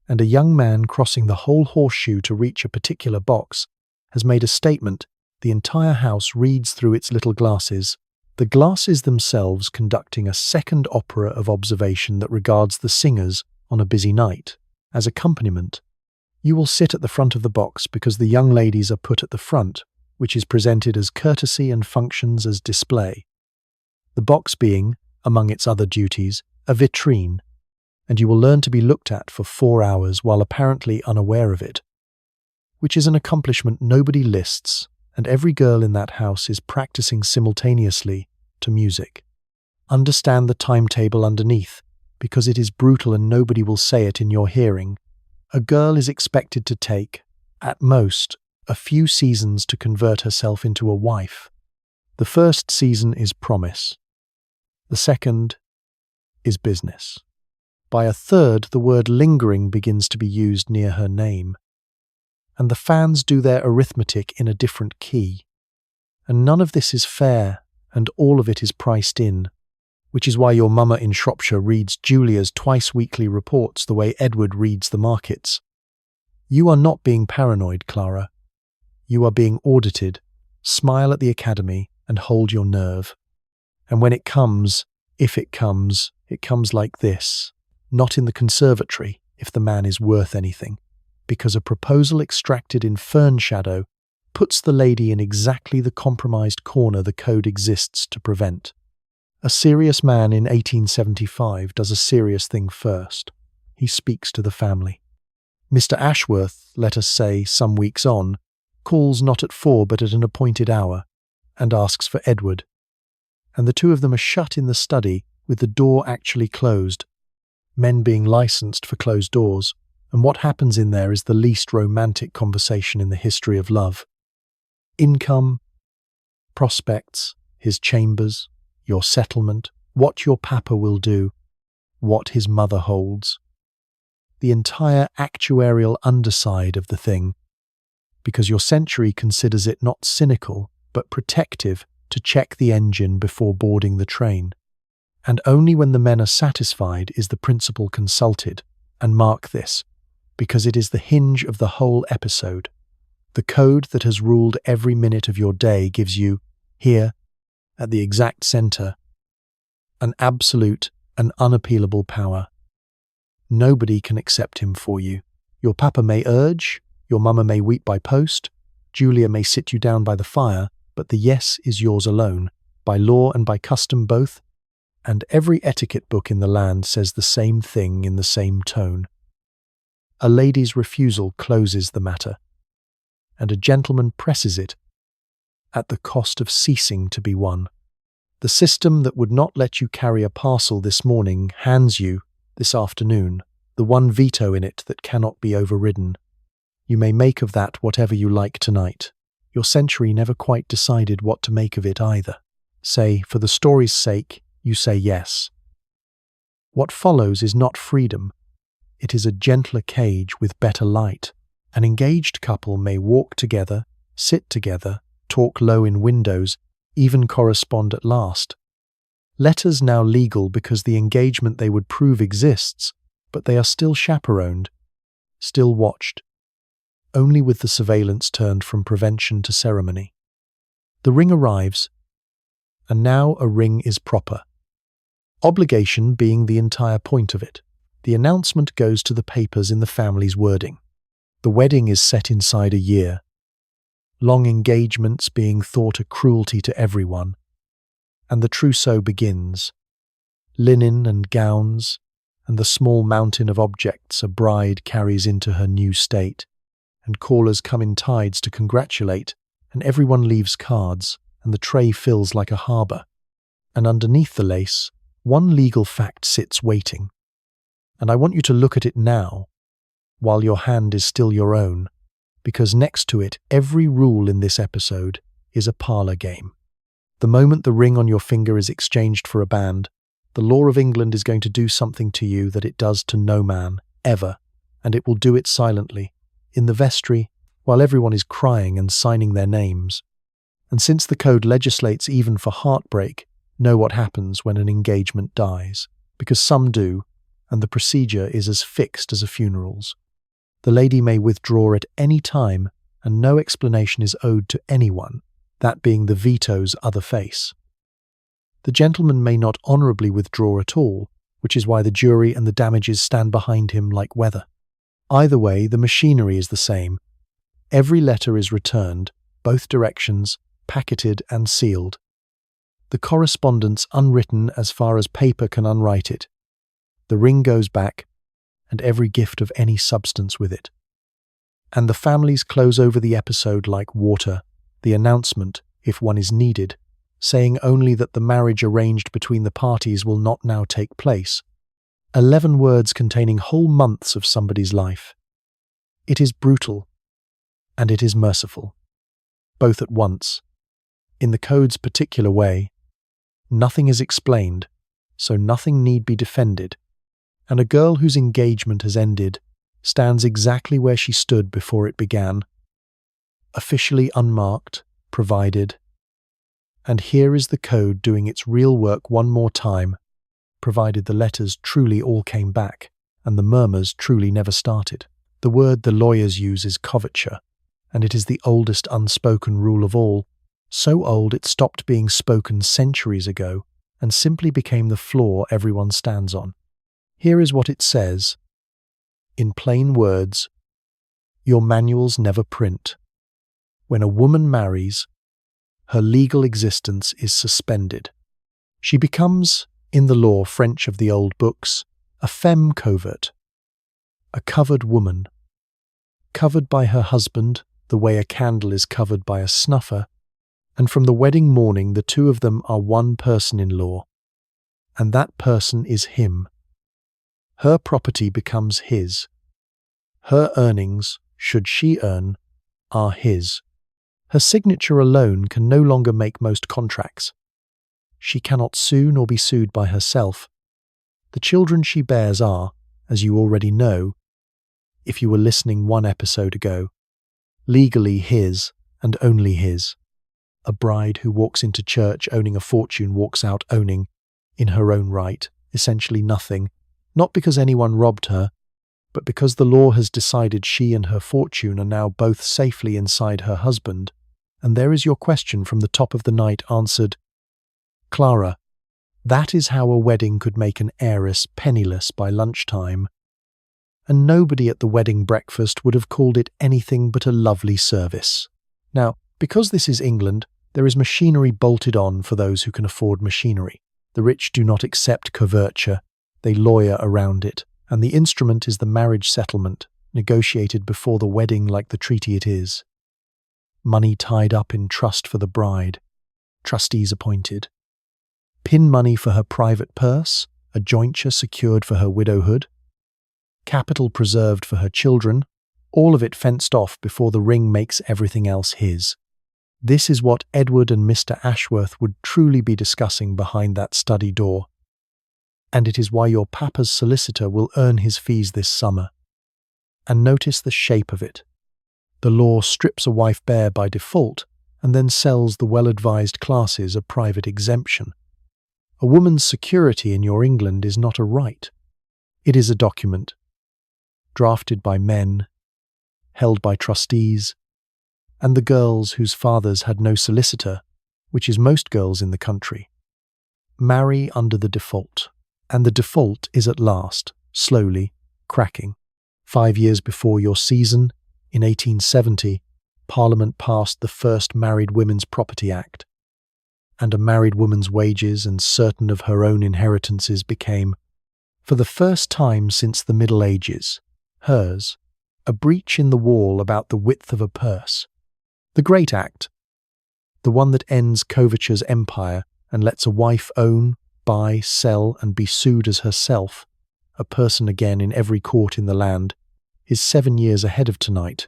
and a young man crossing the whole horseshoe to reach a particular box has made a statement the entire house reads through its little glasses, the glasses themselves conducting a second opera of observation that regards the singers on a busy night. As accompaniment, you will sit at the front of the box because the young ladies are put at the front, which is presented as courtesy and functions as display. The box being, among its other duties, a vitrine, and you will learn to be looked at for 4 hours while apparently unaware of it, which is an accomplishment nobody lists, and every girl in that house is practicing simultaneously to music. Understand the timetable underneath, because it is brutal and nobody will say it in your hearing. A girl is expected to take, at most, a few seasons to convert herself into a wife. The first season is promise. The second is business. By a third, the word lingering begins to be used near her name. And the fans do their arithmetic in a different key. And none of this is fair, and all of it is priced in, which is why your mama in Shropshire reads Julia's twice-weekly reports the way Edward reads the markets. You are not being paranoid, Clara. You are being audited. Smile at the academy and hold your nerve. And when it comes, if it comes like this. Not in the conservatory, if the man is worth anything, because a proposal extracted in fern shadow puts the lady in exactly the compromised corner the code exists to prevent. A serious man in 1875 does a serious thing first. He speaks to the family. Mr. Ashworth, let us say, some weeks on, calls not at 4 but at an appointed hour, and asks for Edward. And the two of them are shut in the study with the door actually closed, men being licensed for closed doors, and what happens in there is the least romantic conversation in the history of love. Income, prospects, his chambers, your settlement, what your papa will do, what his mother holds. The entire actuarial underside of the thing, because your century considers it not cynical, but protective to check the engine before boarding the train. And only when the men are satisfied is the principal consulted, and mark this, because it is the hinge of the whole episode. The code that has ruled every minute of your day gives you, here, at the exact centre, an absolute and unappealable power. Nobody can accept him for you. Your papa may urge, your mama may weep by post, Julia may sit you down by the fire, but the yes is yours alone, by law and by custom both, and every etiquette book in the land says the same thing in the same tone. A lady's refusal closes the matter, and a gentleman presses it, at the cost of ceasing to be one. The system that would not let you carry a parcel this morning hands you, this afternoon, the one veto in it that cannot be overridden. You may make of that whatever you like tonight. Your century never quite decided what to make of it either. Say, for the story's sake, you say yes. What follows is not freedom. It is a gentler cage with better light. An engaged couple may walk together, sit together, talk low in windows, even correspond at last. Letters now legal because the engagement they would prove exists, but they are still chaperoned, still watched, only with the surveillance turned from prevention to ceremony. The ring arrives, and now a ring is proper. Obligation being the entire point of it. The announcement goes to the papers in the family's wording. The wedding is set inside a year. Long engagements being thought a cruelty to everyone. And the trousseau begins. Linen and gowns, and the small mountain of objects a bride carries into her new state, and callers come in tides to congratulate, and everyone leaves cards, and the tray fills like a harbour. And underneath the lace, one legal fact sits waiting. And I want you to look at it now, while your hand is still your own, because next to it, every rule in this episode is a parlour game. The moment the ring on your finger is exchanged for a band, the law of England is going to do something to you that it does to no man, ever, and it will do it silently, in the vestry, while everyone is crying and signing their names. And since the code legislates even for heartbreak, know what happens when an engagement dies, because some do, and the procedure is as fixed as a funeral's. The lady may withdraw at any time, and no explanation is owed to anyone, that being the veto's other face. The gentleman may not honourably withdraw at all, which is why the jury and the damages stand behind him like weather. Either way, the machinery is the same. Every letter is returned, both directions, packeted and sealed. The correspondence unwritten as far as paper can unwrite it. The ring goes back, and every gift of any substance with it. And the families close over the episode like water, the announcement, if one is needed, saying only that the marriage arranged between the parties will not now take place. 11 words containing whole months of somebody's life. It is brutal, and it is merciful, both at once. In the code's particular way, nothing is explained, so nothing need be defended, and a girl whose engagement has ended stands exactly where she stood before it began, officially unmarked, provided. And here is the code doing its real work one more time, provided the letters truly all came back and the murmurs truly never started. The word the lawyers use is coverture, and it is the oldest unspoken rule of all, so old it stopped being spoken centuries ago and simply became the floor everyone stands on. Here is what it says, in plain words: your manuals never print. When a woman marries, her legal existence is suspended. She becomes, in the law French of the old books, a femme covert, a covered woman, covered by her husband the way a candle is covered by a snuffer, and from the wedding morning the two of them are one person in law, and that person is him. Her property becomes his. Her earnings, should she earn, are his. Her signature alone can no longer make most contracts. She cannot sue nor be sued by herself. The children she bears are, as you already know, if you were listening one episode ago, legally his and only his. A bride who walks into church owning a fortune walks out owning, in her own right, essentially nothing, not because anyone robbed her, but because the law has decided she and her fortune are now both safely inside her husband. And there is your question from the top of the night answered. Clara, that is how a wedding could make an heiress penniless by lunchtime. And nobody at the wedding breakfast would have called it anything but a lovely service. Now, because this is England, there is machinery bolted on for those who can afford machinery. The rich do not accept coverture, they lawyer around it, and the instrument is the marriage settlement, negotiated before the wedding like the treaty it is. Money tied up in trust for the bride, trustees appointed. Pin money for her private purse, a jointure secured for her widowhood. Capital preserved for her children, all of it fenced off before the ring makes everything else his. This is what Edward and Mr. Ashworth would truly be discussing behind that study door. And it is why your papa's solicitor will earn his fees this summer. And notice the shape of it. The law strips a wife bare by default and then sells the well-advised classes a private exemption. A woman's security in your England is not a right. It is a document, drafted by men, held by trustees, and the girls whose fathers had no solicitor, which is most girls in the country, marry under the default. And the default is at last, slowly, cracking. 5 years before your season, in 1870, Parliament passed the first Married Women's Property Act, and a married woman's wages and certain of her own inheritances became, for the first time since the Middle Ages, hers, a breach in the wall about the width of a purse. The Great Act, the one that ends coverture's empire and lets a wife own, buy, sell, and be sued as herself, a person again in every court in the land, is 7 years ahead of tonight,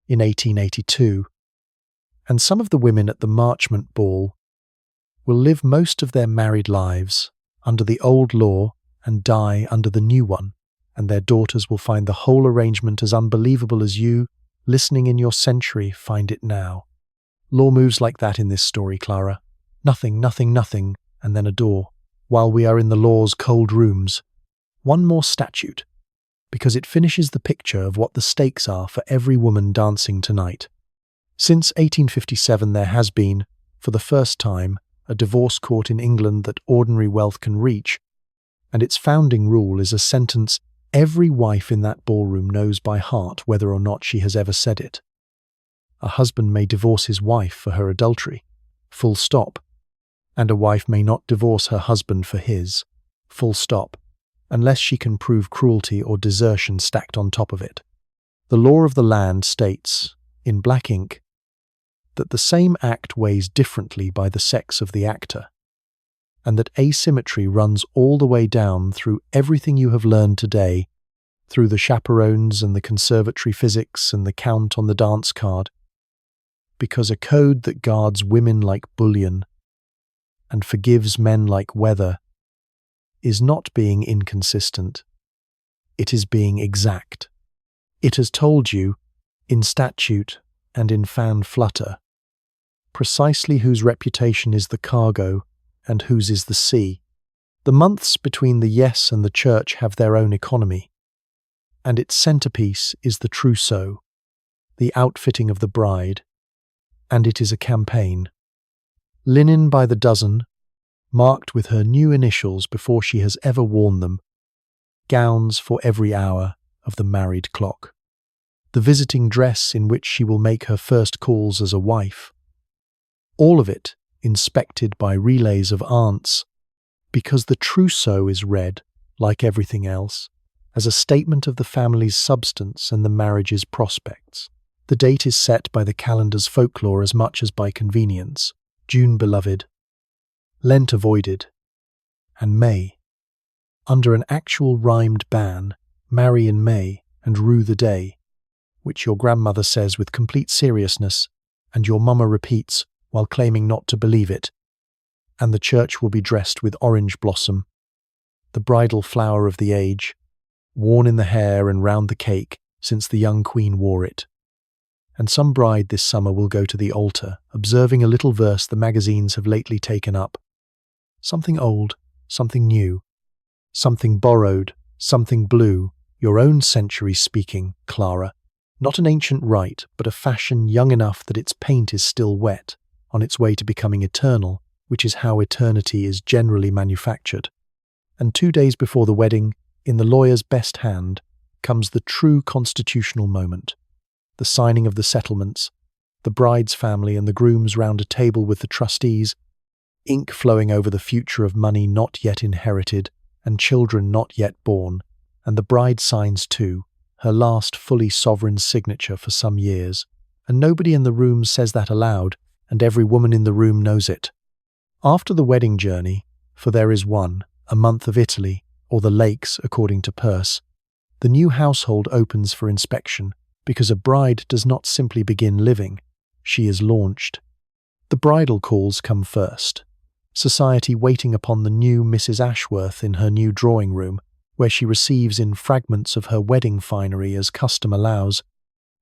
in 1882, and some of the women at the Marchmont Ball will live most of their married lives under the old law and die under the new one, and their daughters will find the whole arrangement as unbelievable as you, listening in your century, find it now. Law moves like that in this story, Clara. Nothing, nothing, nothing, and then a door. While we are in the law's cold rooms, one more statute, because it finishes the picture of what the stakes are for every woman dancing tonight. Since 1857 there has been, for the first time, a divorce court in England that ordinary wealth can reach, and its founding rule is a sentence every wife in that ballroom knows by heart whether or not she has ever said it. A husband may divorce his wife for her adultery, full stop, and a wife may not divorce her husband for his, full stop, unless she can prove cruelty or desertion stacked on top of it. The law of the land states, in black ink, that the same act weighs differently by the sex of the actor, and that asymmetry runs all the way down through everything you have learned today, through the chaperones and the conservatory physics and the count on the dance card, because a code that guards women like bullion and forgives men like weather is not being inconsistent, it is being exact. It has told you, in statute and in fan flutter, precisely whose reputation is the cargo and whose is the sea, The months between the yes and the church have their own economy, and its centerpiece is the trousseau, the outfitting of the bride, and it is a campaign. Linen by the dozen, marked with her new initials before she has ever worn them, gowns for every hour of the married clock, the visiting dress in which she will make her first calls as a wife, all of it inspected by relays of aunts, because the trousseau is read, like everything else, as a statement of the family's substance and the marriage's prospects. The date is set by the calendar's folklore as much as by convenience. June beloved, Lent avoided, and May, under an actual rhymed ban, marry in May and rue the day, which your grandmother says with complete seriousness, and your mama repeats while claiming not to believe it, and the church will be dressed with orange blossom, the bridal flower of the age, worn in the hair and round the cake since the young queen wore it. And some bride this summer will go to the altar, observing a little verse the magazines have lately taken up. Something old, something new, something borrowed, something blue, your own century speaking, Clara. Not an ancient rite, but a fashion young enough that its paint is still wet, on its way to becoming eternal, which is how eternity is generally manufactured. And 2 days before the wedding, in the lawyer's best hand, comes the true constitutional moment. The signing of the settlements, the bride's family and the groom's round a table with the trustees, ink flowing over the future of money not yet inherited and children not yet born, and the bride signs too, her last fully sovereign signature for some years, and nobody in the room says that aloud, and every woman in the room knows it. After the wedding journey, for there is one, a month of Italy, or the lakes according to Peirce, the new household opens for inspection, because a bride does not simply begin living, she is launched. The bridal calls come first. Society waiting upon the new Mrs. Ashworth in her new drawing room, where she receives in fragments of her wedding finery as custom allows,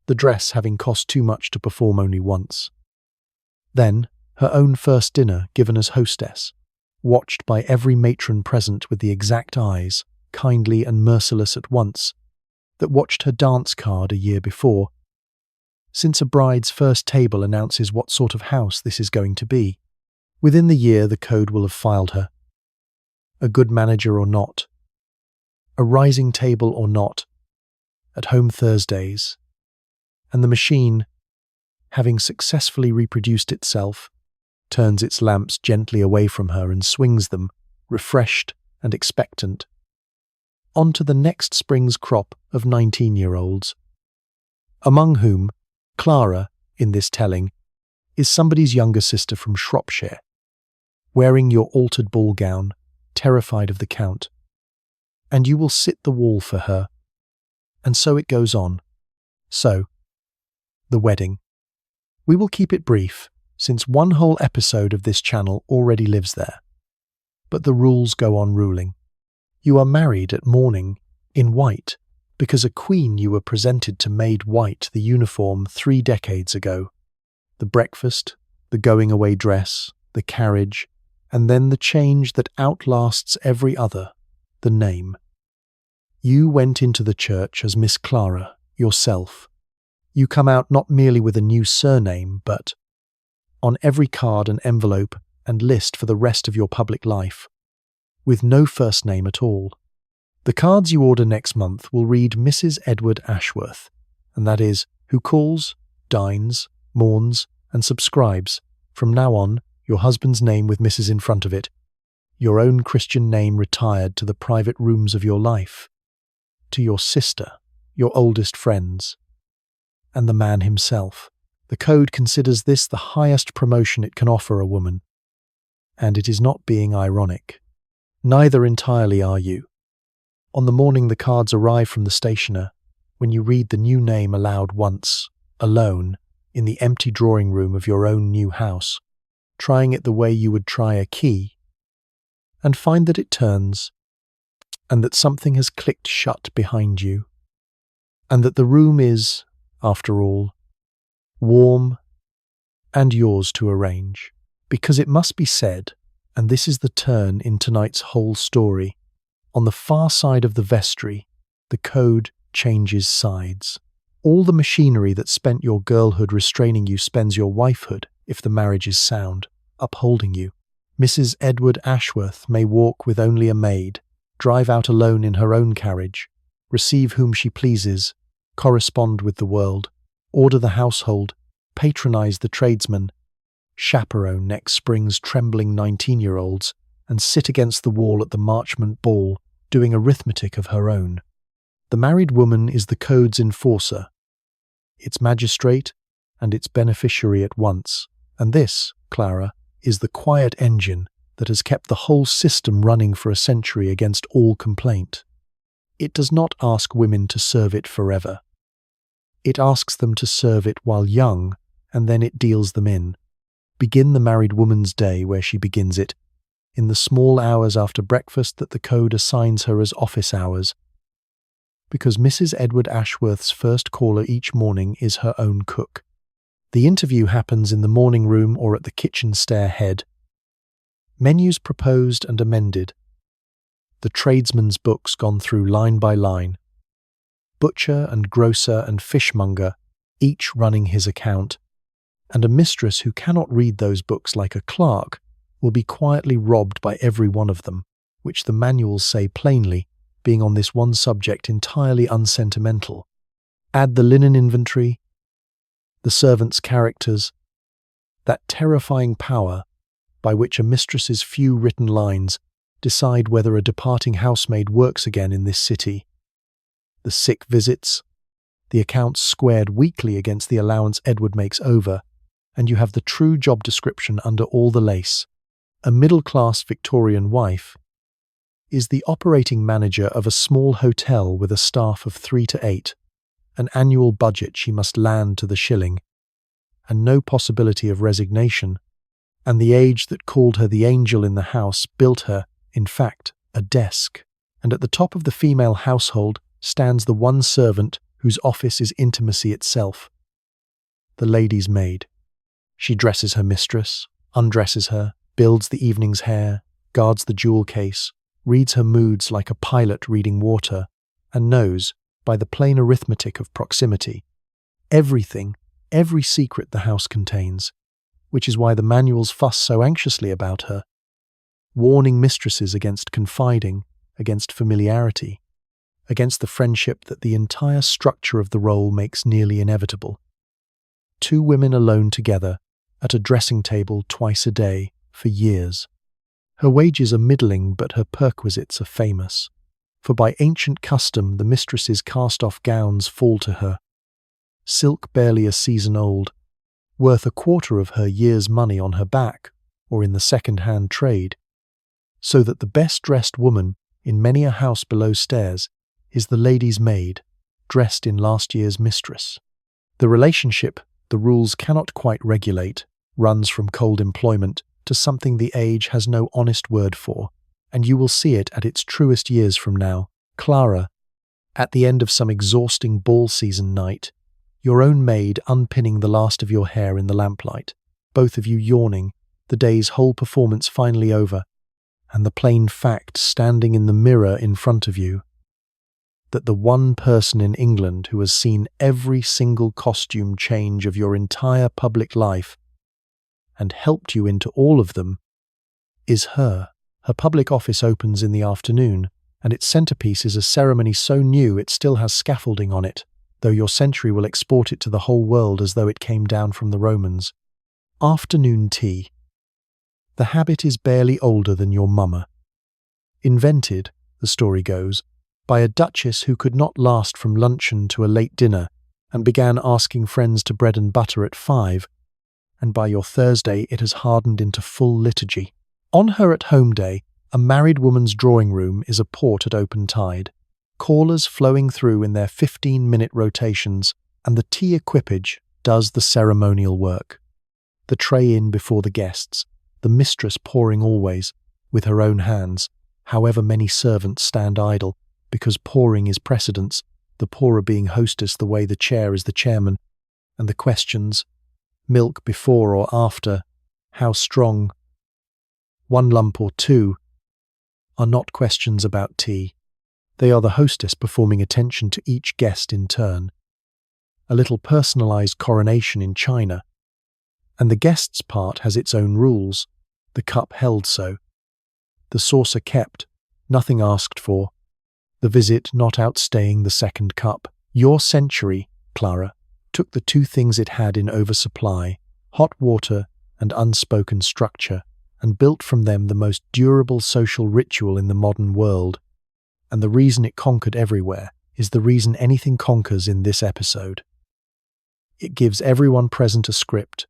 the dress having cost too much to perform only once. Then, her own first dinner given as hostess, watched by every matron present with the exact eyes, kindly and merciless at once, that watched her dance card a year before, since a bride's first table announces what sort of house this is going to be. Within the year the code will have filed her. A good manager or not, a rising table or not, at home Thursdays, and the machine, having successfully reproduced itself, turns its lamps gently away from her and swings them, refreshed and expectant, onto the next spring's crop of 19-year-olds, among whom Clara, in this telling, is somebody's younger sister from Shropshire, wearing your altered ball gown, terrified of the Count, and you will sit the wall for her. And so it goes on. So, the wedding. We will keep it brief, since one whole episode of this channel already lives there. But the rules go on ruling. You are married at Mourning, in white, because a queen you were presented to made white the uniform 3 decades ago. The breakfast, the going-away dress, the carriage, and then the change that outlasts every other, the name. You went into the church as Miss Clara, yourself. You come out not merely with a new surname, but on every card and envelope and list for the rest of your public life, with no first name at all. The cards you order next month will read Mrs. Edward Ashworth, and that is, who calls, dines, mourns, and subscribes, from now on, your husband's name with Mrs. in front of it, your own Christian name retired to the private rooms of your life, to your sister, your oldest friends, and the man himself. The code considers this the highest promotion it can offer a woman, and it is not being ironic. Neither entirely are you. On the morning the cards arrive from the stationer, when you read the new name aloud once, alone, in the empty drawing room of your own new house, trying it the way you would try a key, and find that it turns, and that something has clicked shut behind you, and that the room is, after all, warm and yours to arrange. Because it must be said, And this is the turn in tonight's whole story. On the far side of the vestry, the code changes sides. All the machinery that spent your girlhood restraining you spends your wifehood, if the marriage is sound, upholding you. Mrs. Edward Ashworth may walk with only a maid, drive out alone in her own carriage, receive whom she pleases, correspond with the world, order the household, patronize the tradesman, chaperone next spring's trembling 19-year-olds, and sit against the wall at the Marchmont ball, doing arithmetic of her own. The married woman is the code's enforcer, its magistrate and its beneficiary at once. And this, Clara, is the quiet engine that has kept the whole system running for a century against all complaint. It does not ask women to serve it forever. It asks them to serve it while young, and then it deals them in. Begin the married woman's day where she begins it, in the small hours after breakfast that the code assigns her as office hours, because Mrs. Edward Ashworth's first caller each morning is her own cook. The interview happens in the morning room or at the kitchen stair head. Menus proposed and amended. The tradesman's books gone through line by line. Butcher and grocer and fishmonger, each running his account. And a mistress who cannot read those books like a clerk will be quietly robbed by every one of them, which the manuals say plainly, being on this one subject entirely unsentimental. Add the linen inventory, the servants' characters, that terrifying power by which a mistress's few written lines decide whether a departing housemaid works again in this city. The sick visits, the accounts squared weekly against the allowance Edward makes over, and you have the true job description under all the lace. A middle-class Victorian wife is the operating manager of a small hotel with a staff of 3 to 8, an annual budget she must land to the shilling, and no possibility of resignation, and the age that called her the angel in the house built her, in fact, a desk, and at the top of the female household stands the one servant whose office is intimacy itself, the lady's maid. She dresses her mistress, undresses her, builds the evening's hair, guards the jewel case, reads her moods like a pilot reading water, and knows, by the plain arithmetic of proximity, everything, every secret the house contains, which is why the manuals fuss so anxiously about her, warning mistresses against confiding, against familiarity, against the friendship that the entire structure of the role makes nearly inevitable. 2 women alone together, at a dressing table twice a day, for years. Her wages are middling, but her perquisites are famous, for by ancient custom the mistress's cast-off gowns fall to her, silk barely a season old, worth a quarter of her year's money on her back or in the second-hand trade, so that the best-dressed woman in many a house below stairs is the lady's maid, dressed in last year's mistress. The relationship the rules cannot quite regulate runs from cold employment to something the age has no honest word for, and you will see it at its truest years from now. Clara, at the end of some exhausting ball season night, your own maid unpinning the last of your hair in the lamplight, both of you yawning, the day's whole performance finally over, and the plain fact standing in the mirror in front of you, that the one person in England who has seen every single costume change of your entire public life and helped you into all of them is her. Her public office opens in the afternoon, and its centerpiece is a ceremony so new it still has scaffolding on it, though your century will export it to the whole world as though it came down from the Romans. Afternoon tea. The habit is barely older than your mumma. Invented, the story goes, by a duchess who could not last from luncheon to a late dinner and began asking friends to bread and butter at 5, and by your Thursday it has hardened into full liturgy. On her at-home day, a married woman's drawing room is a port at open tide, callers flowing through in their 15-minute rotations, and the tea equipage does the ceremonial work. The tray in before the guests, the mistress pouring always, with her own hands, however many servants stand idle, because pouring is precedence, the pourer being hostess the way the chair is the chairman, and the questions, milk before or after, how strong, one lump or two, are not questions about tea. They are the hostess performing attention to each guest in turn. A little personalized coronation in China. And the guest's part has its own rules, the cup held so. The saucer kept, nothing asked for. The visit not outstaying the second cup. Your century, Clara, took the two things it had in oversupply, hot water and unspoken structure, and built from them the most durable social ritual in the modern world. And the reason it conquered everywhere is the reason anything conquers in this episode. It gives everyone present a script,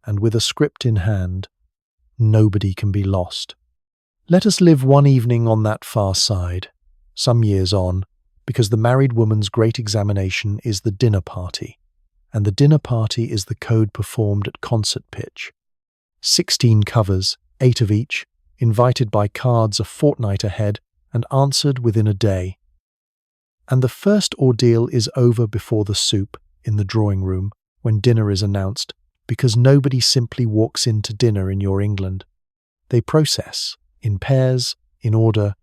and with a script in hand, nobody can be lost. Let us live one evening on that far side, some years on, because the married woman's great examination is the dinner party, and the dinner party is the code performed at concert pitch. 16 covers, 8 of each, invited by cards a fortnight ahead and answered within a day. And the first ordeal is over before the soup in the drawing room when dinner is announced, because nobody simply walks into dinner in your England. They process, in pairs, in order,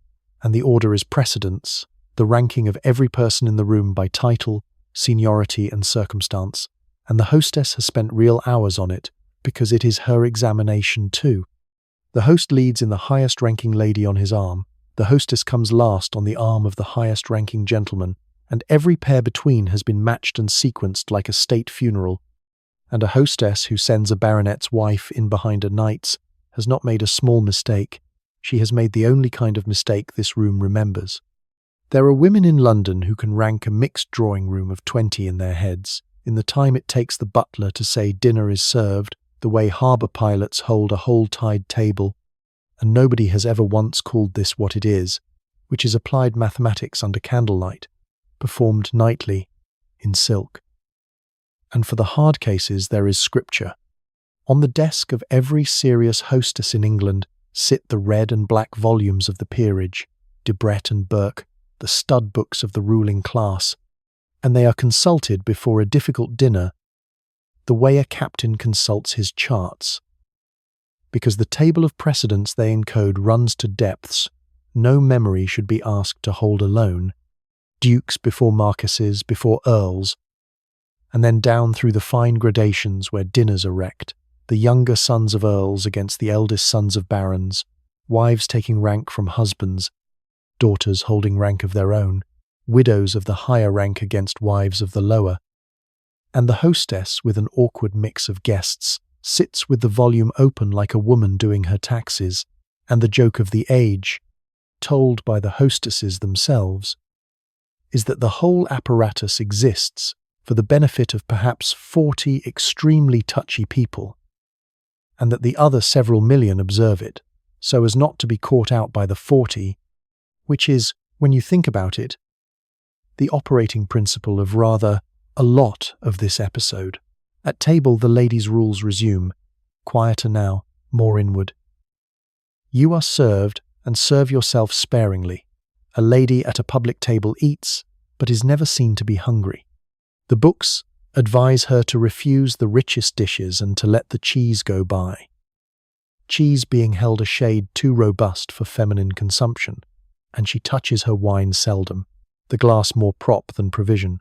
and the order is precedence, the ranking of every person in the room by title, seniority and circumstance, and the hostess has spent real hours on it, because it is her examination too. The host leads in the highest-ranking lady on his arm, the hostess comes last on the arm of the highest-ranking gentleman, and every pair between has been matched and sequenced like a state funeral, and a hostess who sends a baronet's wife in behind a knight's has not made a small mistake. She has made the only kind of mistake this room remembers. There are women in London who can rank a mixed drawing room of 20 in their heads, in the time it takes the butler to say dinner is served, the way harbour pilots hold a whole tide table, and nobody has ever once called this what it is, which is applied mathematics under candlelight, performed nightly, in silk. And for the hard cases there is scripture. On the desk of every serious hostess in England sit the red and black volumes of the peerage, Debrett and Burke, the stud books of the ruling class, and they are consulted before a difficult dinner the way a captain consults his charts. Because the table of precedence they encode runs to depths no memory should be asked to hold alone, dukes before marquises, before earls, and then down through the fine gradations where dinners are wrecked, the younger sons of earls against the eldest sons of barons, wives taking rank from husbands, daughters holding rank of their own, widows of the higher rank against wives of the lower, and the hostess, with an awkward mix of guests, sits with the volume open like a woman doing her taxes, and the joke of the age, told by the hostesses themselves, is that the whole apparatus exists for the benefit of perhaps 40 extremely touchy people, and that the other several million observe it, so as not to be caught out by the 40, which is, when you think about it, the operating principle of rather a lot of this episode. At table the ladies' rules resume, quieter now, more inward. You are served, and serve yourself sparingly. A lady at a public table eats, but is never seen to be hungry. The books advise her to refuse the richest dishes and to let the cheese go by. Cheese being held a shade too robust for feminine consumption, and she touches her wine seldom, the glass more prop than provision.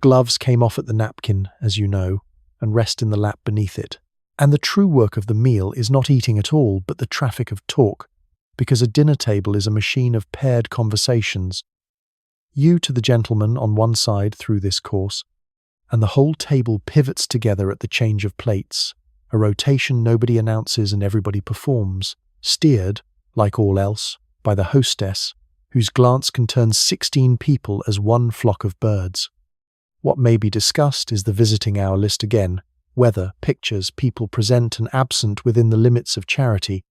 Gloves came off at the napkin, as you know, and rest in the lap beneath it. And the true work of the meal is not eating at all, but the traffic of talk, because a dinner table is a machine of paired conversations. You to the gentleman on one side through this course, and the whole table pivots together at the change of plates, a rotation nobody announces and everybody performs, steered, like all else, by the hostess, whose glance can turn 16 people as one flock of birds. What may be discussed is the visiting hour list again, weather, pictures, people present and absent within the limits of charity.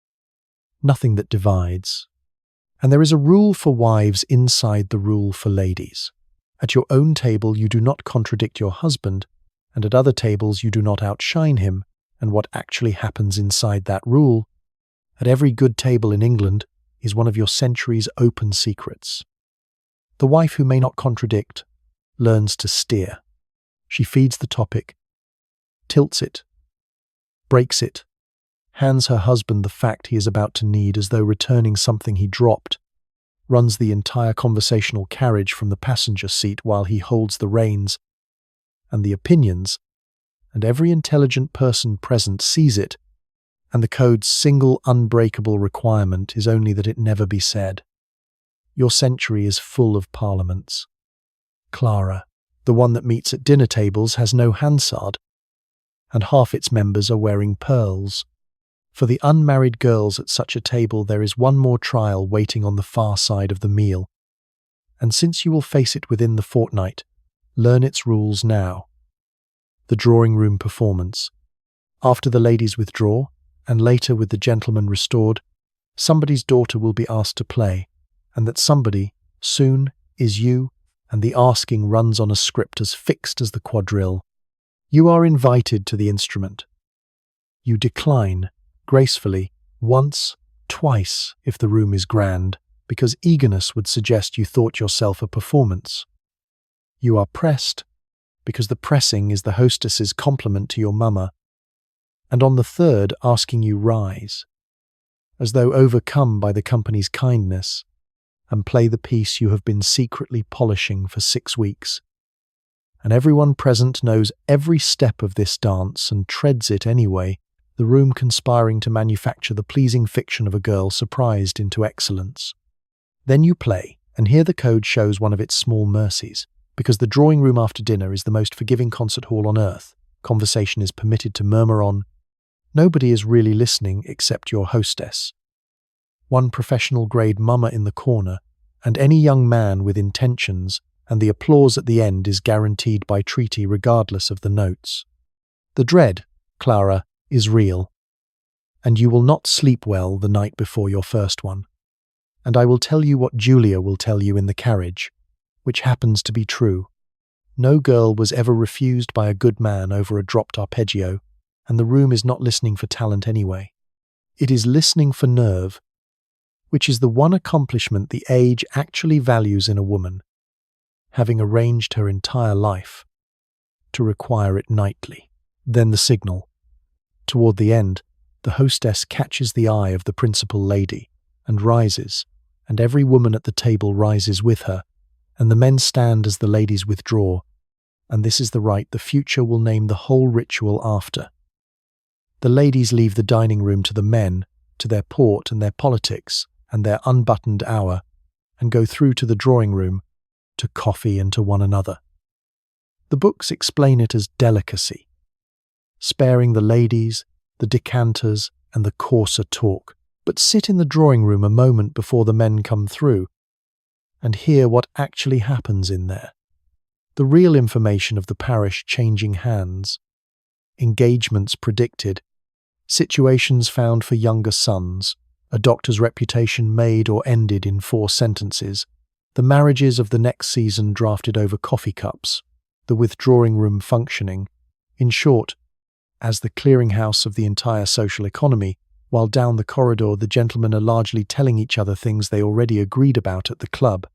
Nothing that divides. And there is a rule for wives inside the rule for ladies. At your own table you do not contradict your husband, and at other tables you do not outshine him, and what actually happens inside that rule, at every good table in England, is one of your century's open secrets. The wife who may not contradict learns to steer. She feeds the topic, tilts it, breaks it, hands her husband the fact he is about to need as though returning something he dropped, runs the entire conversational carriage from the passenger seat while he holds the reins, and the opinions, and every intelligent person present sees it, and the code's single unbreakable requirement is only that it never be said. Your century is full of parliaments. Clara, the one that meets at dinner tables, has no Hansard, and half its members are wearing pearls. For the unmarried girls at such a table there is one more trial waiting on the far side of the meal, and since you will face it within the fortnight, learn its rules now. The drawing room performance. After the ladies withdraw, and later with the gentlemen restored, somebody's daughter will be asked to play, and that somebody, soon, is you, and the asking runs on a script as fixed as the quadrille. You are invited to the instrument. You decline, gracefully, once, twice, if the room is grand, because eagerness would suggest you thought yourself a performance. You are pressed, because the pressing is the hostess's compliment to your mama, and on the third asking you rise, as though overcome by the company's kindness, and play the piece you have been secretly polishing for 6 weeks. And everyone present knows every step of this dance and treads it anyway, the room conspiring to manufacture the pleasing fiction of a girl surprised into excellence. Then you play, and here the code shows one of its small mercies. Because the drawing room after dinner is the most forgiving concert hall on earth, conversation is permitted to murmur on. Nobody is really listening except your hostess. One professional-grade mama in the corner, and any young man with intentions, and the applause at the end is guaranteed by treaty regardless of the notes. The dread, Clara, is real, and you will not sleep well the night before your first one. And I will tell you what Julia will tell you in the carriage, which happens to be true. No girl was ever refused by a good man over a dropped arpeggio, and the room is not listening for talent anyway. It is listening for nerve, which is the one accomplishment the age actually values in a woman, having arranged her entire life to require it nightly. Then the signal. Toward the end, the hostess catches the eye of the principal lady and rises, and every woman at the table rises with her, and the men stand as the ladies withdraw, and this is the rite the future will name the whole ritual after. The ladies leave the dining room to the men, to their port and their politics and their unbuttoned hour, and go through to the drawing room, to coffee and to one another. The books explain it as delicacy, sparing the ladies, the decanters, and the coarser talk, but sit in the drawing room a moment before the men come through, and hear what actually happens in there. The real information of the parish changing hands, engagements predicted, situations found for younger sons, a doctor's reputation made or ended in 4 sentences, the marriages of the next season drafted over coffee cups, the withdrawing room functioning, in short, as the clearinghouse of the entire social economy, while down the corridor the gentlemen are largely telling each other things they already agreed about at the club.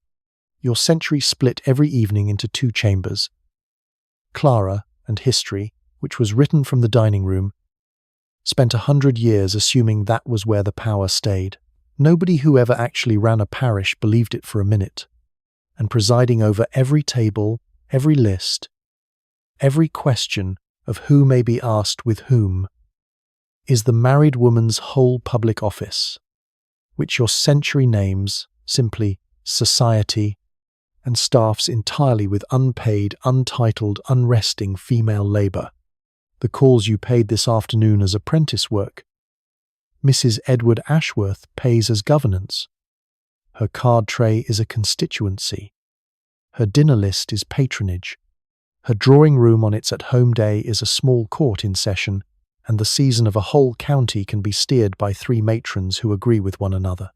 Your century split every evening into 2 chambers. Clara and history, which was written from the dining room, spent 100 years assuming that was where the power stayed. Nobody who ever actually ran a parish believed it for a minute, and presiding over every table, every list, every question of who may be asked with whom, is the married woman's whole public office, which your century names simply society, and staffs entirely with unpaid, untitled, unresting female labour. The calls you paid this afternoon as apprentice work. Mrs. Edward Ashworth pays as governance. Her card tray is a constituency. Her dinner list is patronage. Her drawing room on its at-home day is a small court in session, and the season of a whole county can be steered by 3 matrons who agree with one another.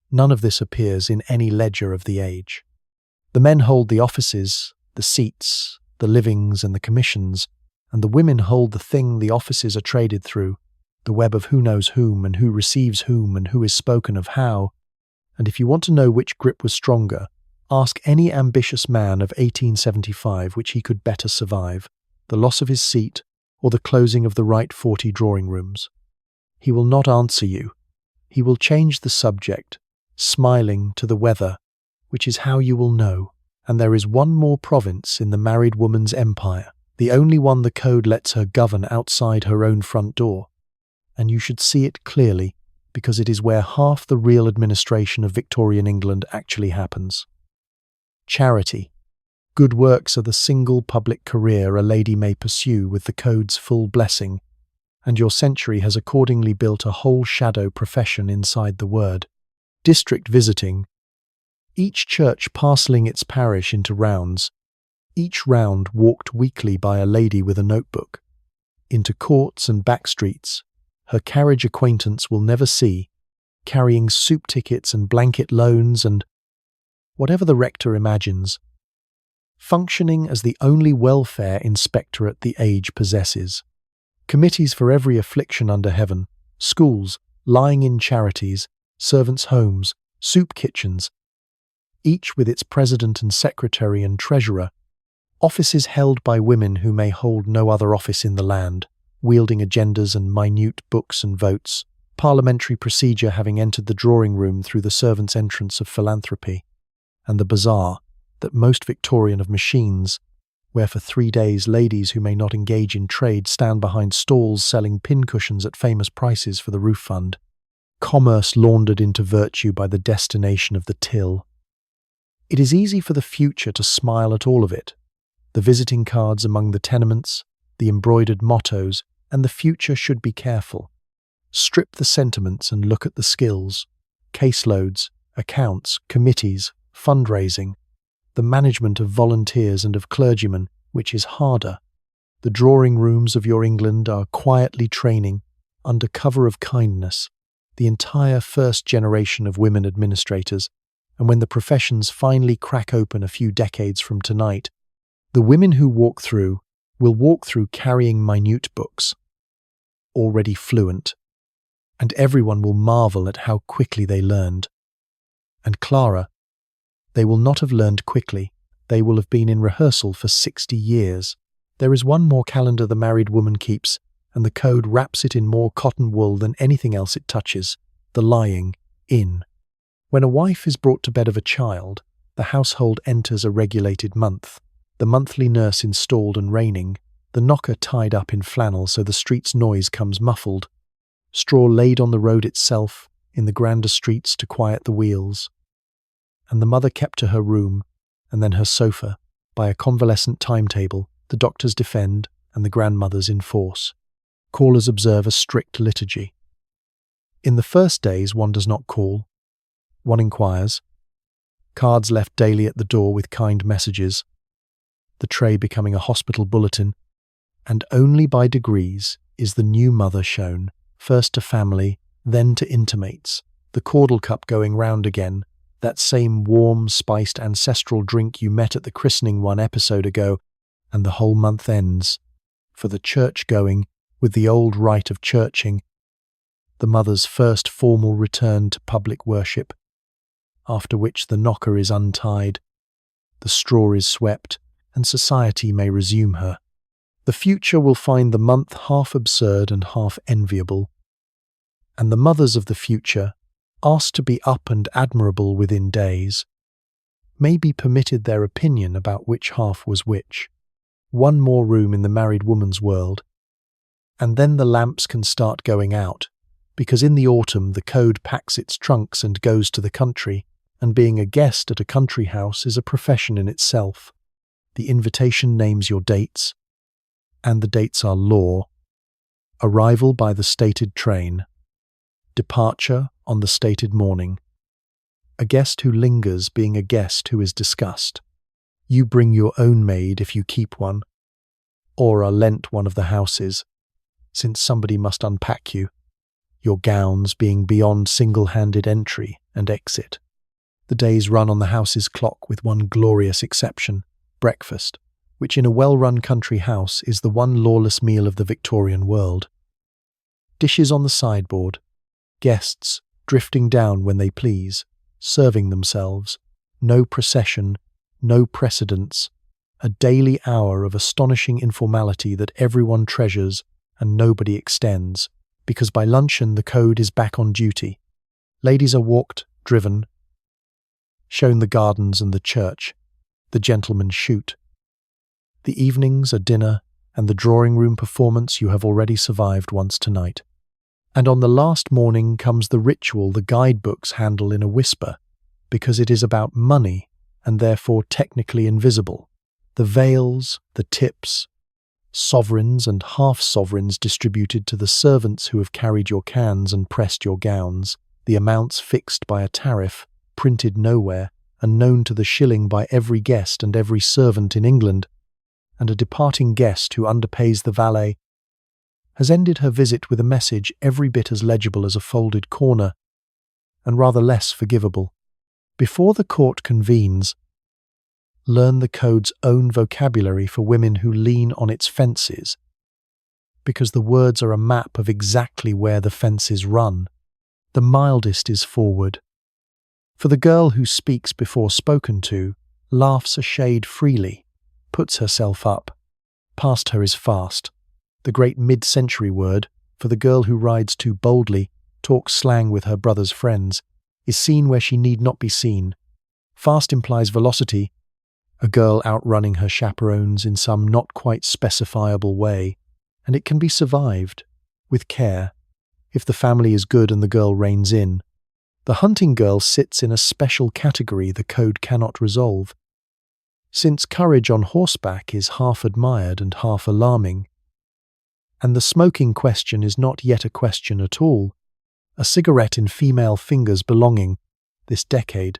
None of this appears in any ledger of the age. The men hold the offices, the seats, the livings and the commissions, and the women hold the thing the offices are traded through, the web of who knows whom and who receives whom and who is spoken of how. And if you want to know which grip was stronger, ask any ambitious man of 1875 which he could better survive, the loss of his seat or the closing of the right 40 drawing rooms. He will not answer you. He will change the subject, smiling to the weather, which is how you will know. And there is one more province in the married woman's empire, the only one the code lets her govern outside her own front door. And you should see it clearly, because it is where half the real administration of Victorian England actually happens. Charity. Good works are the single public career a lady may pursue with the code's full blessing, and your century has accordingly built a whole shadow profession inside the word. District visiting. Each church parcelling its parish into rounds, each round walked weekly by a lady with a notebook, into courts and back streets, her carriage acquaintance will never see, carrying soup tickets and blanket loans and whatever the rector imagines, functioning as the only welfare inspectorate the age possesses. Committees for every affliction under heaven, schools, lying-in charities, servants' homes, soup kitchens, each with its president and secretary and treasurer, offices held by women who may hold no other office in the land, wielding agendas and minute books and votes, parliamentary procedure having entered the drawing room through the servants' entrance of philanthropy, and the bazaar, that most Victorian of machines, where for 3 days ladies who may not engage in trade stand behind stalls selling pincushions at famous prices for the roof fund, commerce laundered into virtue by the destination of the till. It is easy for the future to smile at all of it, the visiting cards among the tenements, the embroidered mottos, and the future should be careful. Strip the sentiments and look at the skills, caseloads, accounts, committees, fundraising, the management of volunteers and of clergymen, which is harder. The drawing rooms of your England are quietly training, under cover of kindness, the entire first generation of women administrators, and when the professions finally crack open a few decades from tonight, the women who walk through will walk through carrying minute books, already fluent, and everyone will marvel at how quickly they learned. And Clara, they will not have learned quickly, they will have been in rehearsal for 60 years. There is one more calendar the married woman keeps, and the code wraps it in more cotton wool than anything else it touches, the lying in. When a wife is brought to bed of a child, the household enters a regulated month, the monthly nurse installed and reigning, the knocker tied up in flannel so the street's noise comes muffled, straw laid on the road itself, in the grander streets to quiet the wheels, and the mother kept to her room, and then her sofa, by a convalescent timetable, the doctors defend and the grandmothers enforce. Callers observe a strict liturgy. In the first days one does not call, one inquires, cards left daily at the door with kind messages, the tray becoming a hospital bulletin, and only by degrees is the new mother shown, first to family, then to intimates, the caudle cup going round again, that same warm, spiced ancestral drink you met at the christening one episode ago, and the whole month ends, for the church-going, with the old rite of churching, the mother's first formal return to public worship, after which the knocker is untied, the straw is swept, and society may resume her. The future will find the month half absurd and half enviable, and the mothers of the future, asked to be up and admirable within days, may be permitted their opinion about which half was which. One more room in the married woman's world, and then the lamps can start going out, because in the autumn the code packs its trunks and goes to the country, and being a guest at a country house is a profession in itself. The invitation names your dates, and the dates are law. Arrival by the stated train. Departure on the stated morning. A guest who lingers being a guest who is discussed. You bring your own maid if you keep one, or are lent one of the houses, since somebody must unpack you, your gowns being beyond single-handed entry and exit. The days run on the house's clock with one glorious exception, breakfast, which in a well-run country house is the one lawless meal of the Victorian world. Dishes on the sideboard, guests drifting down when they please, serving themselves, no procession, no precedence, a daily hour of astonishing informality that everyone treasures and nobody extends, because by luncheon the code is back on duty. Ladies are walked, driven, shown the gardens and the church. The gentlemen shoot. The evenings are dinner, and the drawing-room performance you have already survived once tonight. And on the last morning comes the ritual the guidebooks handle in a whisper, because it is about money and therefore technically invisible. The veils, the tips, sovereigns and half-sovereigns distributed to the servants who have carried your cans and pressed your gowns, the amounts fixed by a tariff, printed nowhere, and known to the shilling by every guest and every servant in England, and a departing guest who underpays the valet, has ended her visit with a message every bit as legible as a folded corner, and rather less forgivable. Before the court convenes, learn the code's own vocabulary for women who lean on its fences, because the words are a map of exactly where the fences run. The mildest is forward. For the girl who speaks before spoken to, laughs a shade freely, puts herself up. Past her is fast. The great mid-century word, for the girl who rides too boldly, talks slang with her brother's friends, is seen where she need not be seen. Fast implies velocity, a girl outrunning her chaperones in some not quite specifiable way, and it can be survived, with care, if the family is good and the girl reins in. The hunting girl sits in a special category the code cannot resolve. Since courage on horseback is half admired and half alarming, and the smoking question is not yet a question at all, a cigarette in female fingers belonging, this decade,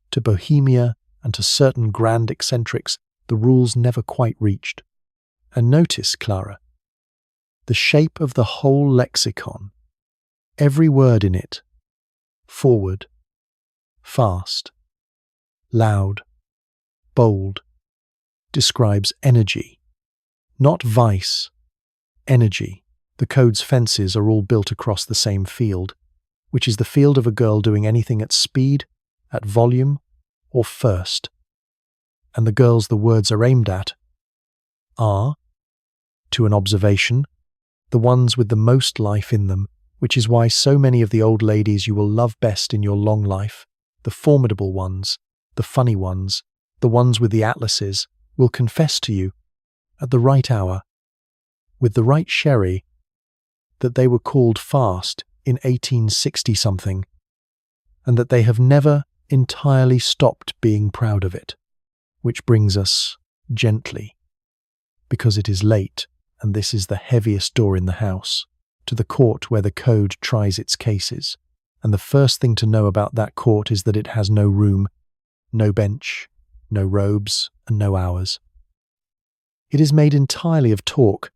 to Bohemia and to certain grand eccentrics the rules never quite reached. And notice, Clara, the shape of the whole lexicon, every word in it, forward, fast, loud, bold, describes energy, not vice, energy. The code's fences are all built across the same field, which is the field of a girl doing anything at speed, at volume, or first. And the girls the words are aimed at are, to an observation, the ones with the most life in them, which is why so many of the old ladies you will love best in your long life, the formidable ones, the funny ones, the ones with the atlases, will confess to you, at the right hour, with the right sherry, that they were called fast in 1860-something, and that they have never entirely stopped being proud of it, which brings us, gently, because it is late and this is the heaviest door in the house, to the court where the code tries its cases, and the first thing to know about that court is that it has no room, no bench, no robes, and no hours. It is made entirely of talk.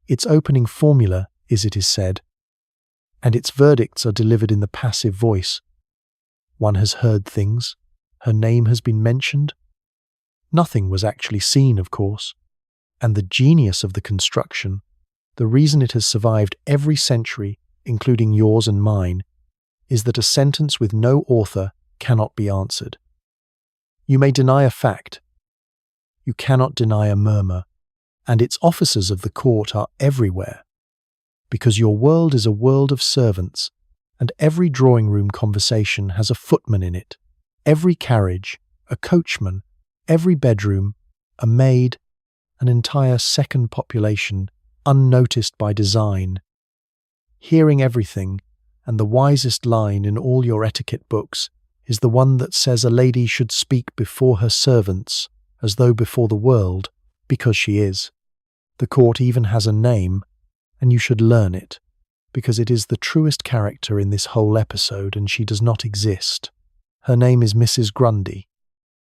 Its opening formula is, it is said, and its verdicts are delivered in the passive voice. One has heard things, her name has been mentioned. Nothing was actually seen, of course, and the genius of the construction, the reason it has survived every century, including yours and mine, is that a sentence with no author cannot be answered. You may deny a fact. You cannot deny a murmur, and its officers of the court are everywhere, because your world is a world of servants, and every drawing-room conversation has a footman in it, every carriage, a coachman, every bedroom, a maid, an entire second population, unnoticed by design, hearing everything, and the wisest line in all your etiquette books is the one that says a lady should speak before her servants as though before the world, because she is. The court even has a name, and you should learn it, because it is the truest character in this whole episode and she does not exist. Her name is Mrs. Grundy.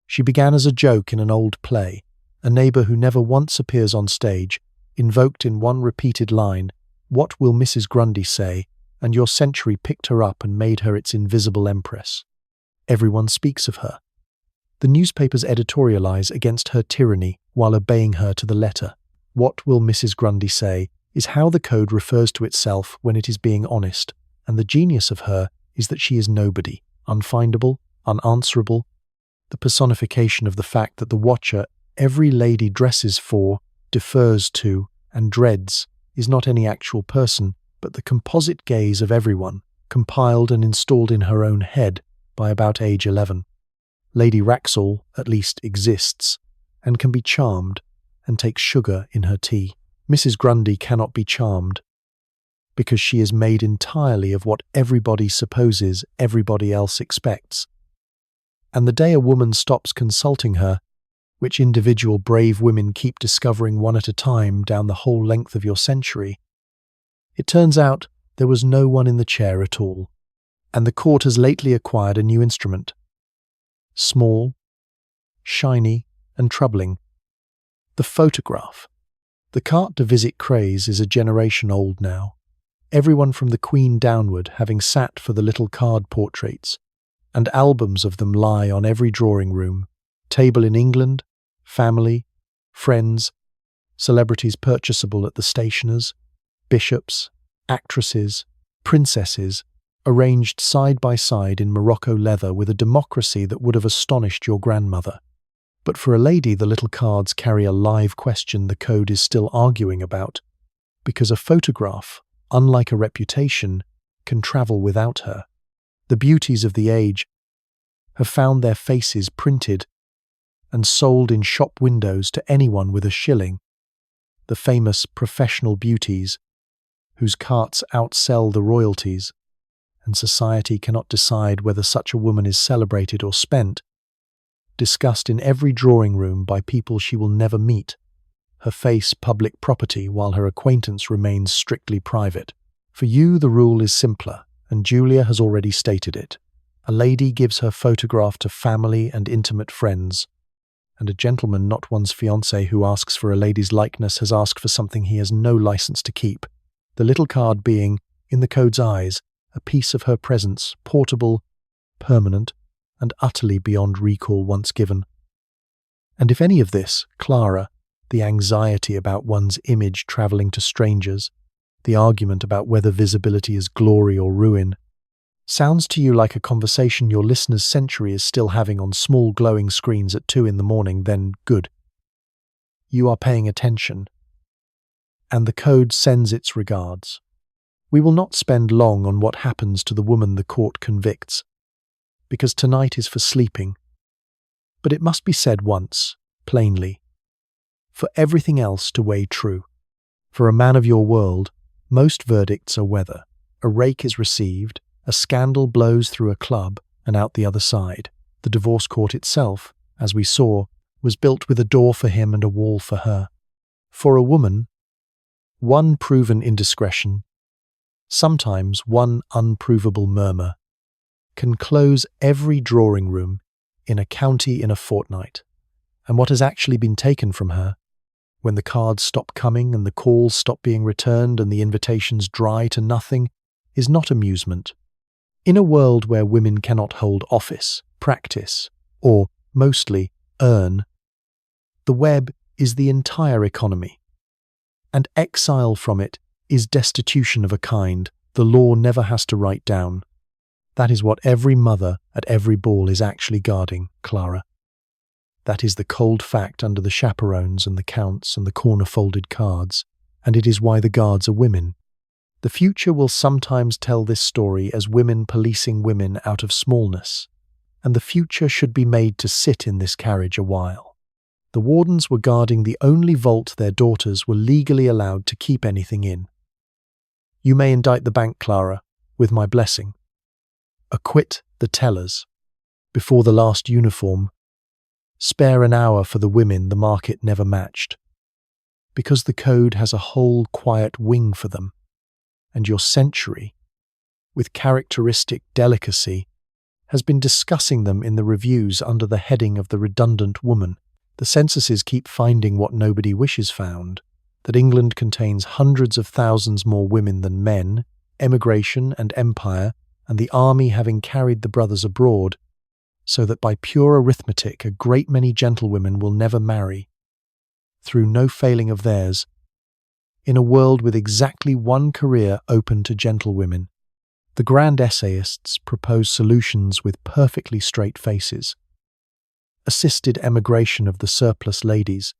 She began as a joke in an old play, a neighbour who never once appears on stage, invoked in one repeated line, "What will Mrs. Grundy say?" and your century picked her up and made her its invisible empress. Everyone speaks of her. The newspapers editorialize against her tyranny while obeying her to the letter. What will Mrs. Grundy say is how the code refers to itself when it is being honest, and the genius of her is that she is nobody, unfindable, unanswerable, the personification of the fact that the watcher every lady dresses for, defers to, and dreads is not any actual person, but the composite gaze of everyone, compiled and installed in her own head by about age 11. Lady Wraxall, at least, exists, and can be charmed, and takes sugar in her tea. Mrs. Grundy cannot be charmed, because she is made entirely of what everybody supposes everybody else expects. And the day a woman stops consulting her, which individual brave women keep discovering one at a time down the whole length of your century, it turns out there was no one in the chair at all, and the court has lately acquired a new instrument. Small, shiny, and troubling. The photograph. The carte de visite craze is a generation old now, everyone from the Queen downward having sat for the little card portraits, and albums of them lie on every drawing room, table in England, family, friends, celebrities purchasable at the stationers, bishops, actresses, princesses, arranged side by side in Morocco leather with a democracy that would have astonished your grandmother. But for a lady, the little cards carry a live question the code is still arguing about, because a photograph, unlike a reputation, can travel without her. The beauties of the age have found their faces printed and sold in shop windows to anyone with a shilling. The famous professional beauties, whose carts outsell the royalties, and society cannot decide whether such a woman is celebrated or spent, discussed in every drawing room by people she will never meet, her face public property while her acquaintance remains strictly private. For you, the rule is simpler, and Julia has already stated it. A lady gives her photograph to family and intimate friends, and a gentleman, not one's fiancé, who asks for a lady's likeness has asked for something he has no license to keep, the little card being, in the code's eyes, a piece of her presence, portable, permanent, and utterly beyond recall once given. And if any of this, Clara, the anxiety about one's image travelling to strangers, the argument about whether visibility is glory or ruin, sounds to you like a conversation your listener's century is still having on small glowing screens at 2 a.m, then good. You are paying attention, and the code sends its regards. We will not spend long on what happens to the woman the court convicts, because tonight is for sleeping. But it must be said once, plainly, for everything else to weigh true. For a man of your world, most verdicts are whether a rake is received, a scandal blows through a club and out the other side. The divorce court itself, as we saw, was built with a door for him and a wall for her. For a woman, one proven indiscretion, sometimes one unprovable murmur, can close every drawing room in a county in a fortnight. And what has actually been taken from her, when the cards stop coming and the calls stop being returned and the invitations dry to nothing, is not amusement. In a world where women cannot hold office, practice, or, mostly, earn, the web is the entire economy. And exile from it is destitution of a kind the law never has to write down. That is what every mother at every ball is actually guarding, Clara. That is the cold fact under the chaperones and the counts and the corner-folded cards, and it is why the guards are women. The future will sometimes tell this story as women policing women out of smallness, and the future should be made to sit in this carriage a while. The wardens were guarding the only vault their daughters were legally allowed to keep anything in. You may indict the bank, Clara, with my blessing. Acquit the tellers. Before the last uniform, spare an hour for the women the market never matched, because the code has a whole quiet wing for them, and your century, with characteristic delicacy, has been discussing them in the reviews under the heading of the redundant woman. The censuses keep finding what nobody wishes found, that England contains hundreds of thousands more women than men, emigration and empire, and the army having carried the brothers abroad, so that by pure arithmetic a great many gentlewomen will never marry, through no failing of theirs, in a world with exactly one career open to gentlewomen. The grand essayists propose solutions with perfectly straight faces. Assisted emigration of the surplus ladies,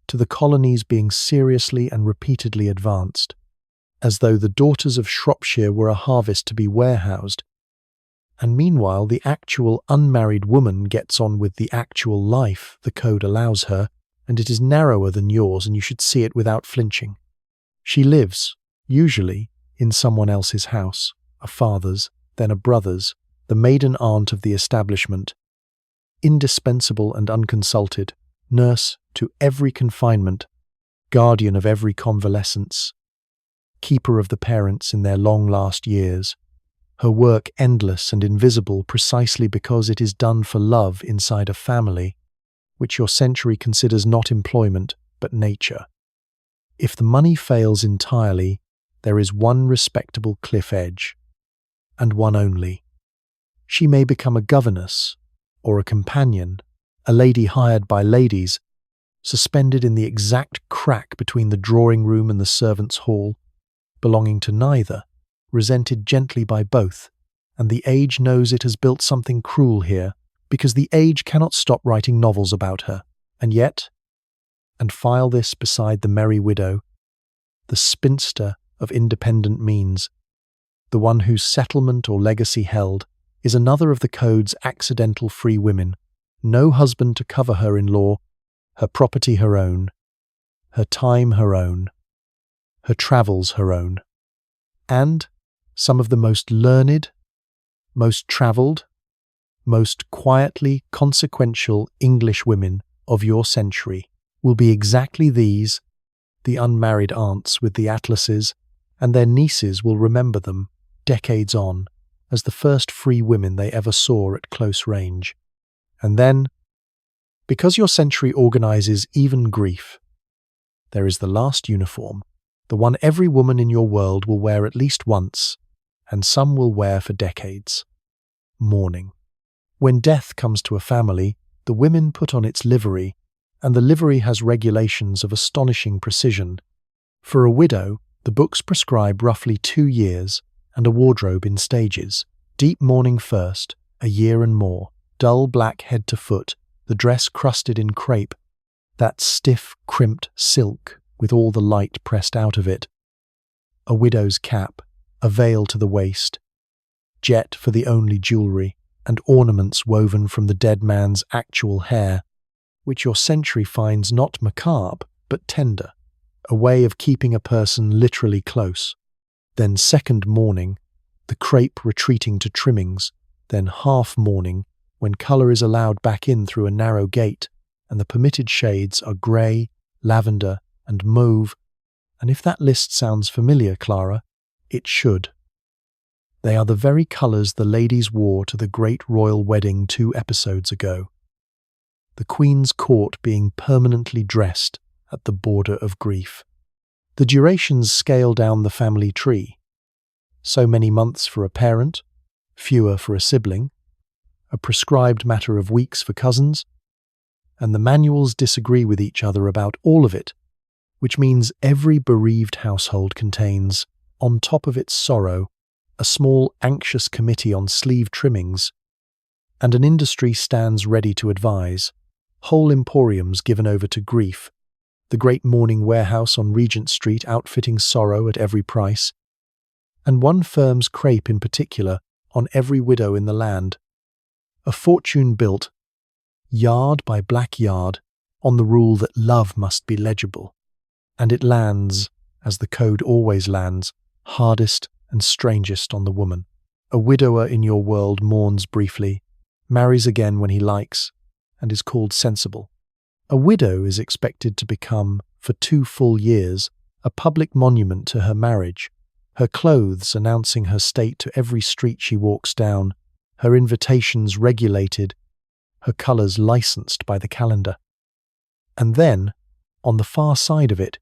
to the colonies being seriously and repeatedly advanced, as though the daughters of Shropshire were a harvest to be warehoused. And meanwhile, the actual unmarried woman gets on with the actual life the code allows her, and it is narrower than yours, and you should see it without flinching. She lives, usually, in someone else's house, a father's, then a brother's, the maiden aunt of the establishment, indispensable and unconsulted, nurse to every confinement, guardian of every convalescence, keeper of the parents in their long last years, her work endless and invisible precisely because it is done for love inside a family, which your century considers not employment but nature. If the money fails entirely, there is one respectable cliff edge, and one only. She may become a governess, or a companion, a lady hired by ladies, suspended in the exact crack between the drawing-room and the servants' hall, belonging to neither, resented gently by both, and the age knows it has built something cruel here, because the age cannot stop writing novels about her, and yet, and file this beside the merry widow, the spinster of independent means, the one whose settlement or legacy held, is another of the code's accidental free women, no husband to cover her in law, her property her own, her time her own, her travels her own, and some of the most learned, most travelled, most quietly consequential English women of your century will be exactly these, the unmarried aunts with the atlases, and their nieces will remember them, decades on, as the first free women they ever saw at close range. And then, because your century organizes even grief, there is the last uniform, the one every woman in your world will wear at least once, and some will wear for decades. Mourning. When death comes to a family, the women put on its livery, and the livery has regulations of astonishing precision. For a widow, the books prescribe roughly 2 years, and a wardrobe in stages. Deep mourning first, a year and more, dull black head to foot, the dress crusted in crepe, that stiff, crimped silk with all the light pressed out of it, a widow's cap, a veil to the waist, jet for the only jewellery, and ornaments woven from the dead man's actual hair, which your century finds not macabre, but tender, a way of keeping a person literally close. Then second mourning, the crepe retreating to trimmings, then half mourning, when colour is allowed back in through a narrow gate, and the permitted shades are grey, lavender, and mauve, and if that list sounds familiar, Clara, it should. They are the very colours the ladies wore to the great royal wedding 2 episodes ago, the Queen's court being permanently dressed at the border of grief. The durations scale down the family tree. So many months for a parent, fewer for a sibling, a prescribed matter of weeks for cousins, and the manuals disagree with each other about all of it, which means every bereaved household contains, on top of its sorrow, a small anxious committee on sleeve trimmings, and an industry stands ready to advise, whole emporiums given over to grief, the great mourning warehouse on Regent Street outfitting sorrow at every price, and one firm's crepe in particular on every widow in the land, a fortune built, yard by black yard, on the rule that love must be legible, and it lands, as the code always lands, hardest and strangest on the woman. A widower in your world mourns briefly, marries again when he likes, and is called sensible. A widow is expected to become, for 2 full years, a public monument to her marriage, her clothes announcing her state to every street she walks down, her invitations regulated, her colours licensed by the calendar. And then, on the far side of it,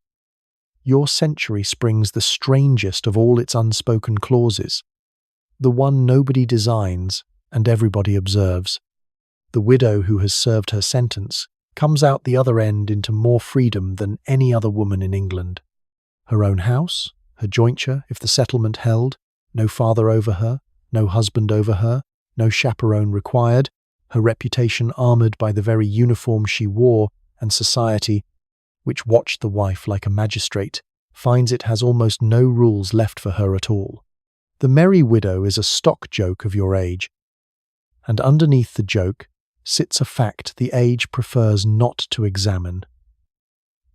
your century springs the strangest of all its unspoken clauses, the one nobody designs and everybody observes. The widow who has served her sentence comes out the other end into more freedom than any other woman in England. Her own house, her jointure if the settlement held, no father over her, no husband over her, no chaperone required, her reputation armoured by the very uniform she wore, and society, which watched the wife like a magistrate, finds it has almost no rules left for her at all. The Merry Widow is a stock joke of your age, and underneath the joke sits a fact the age prefers not to examine.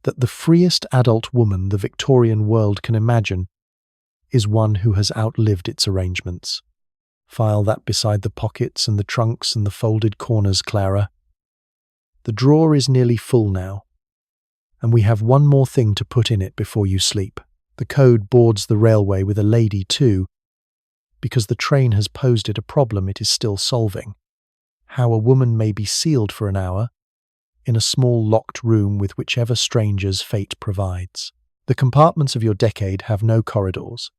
That the freest adult woman the Victorian world can imagine is one who has outlived its arrangements. File that beside the pockets and the trunks and the folded corners, Clara. The drawer is nearly full now, and we have one more thing to put in it before you sleep. The code boards the railway with a lady too, because the train has posed it a problem it is still solving. How a woman may be sealed for an hour in a small locked room with whichever strangers fate provides. The compartments of your decade have no corridors,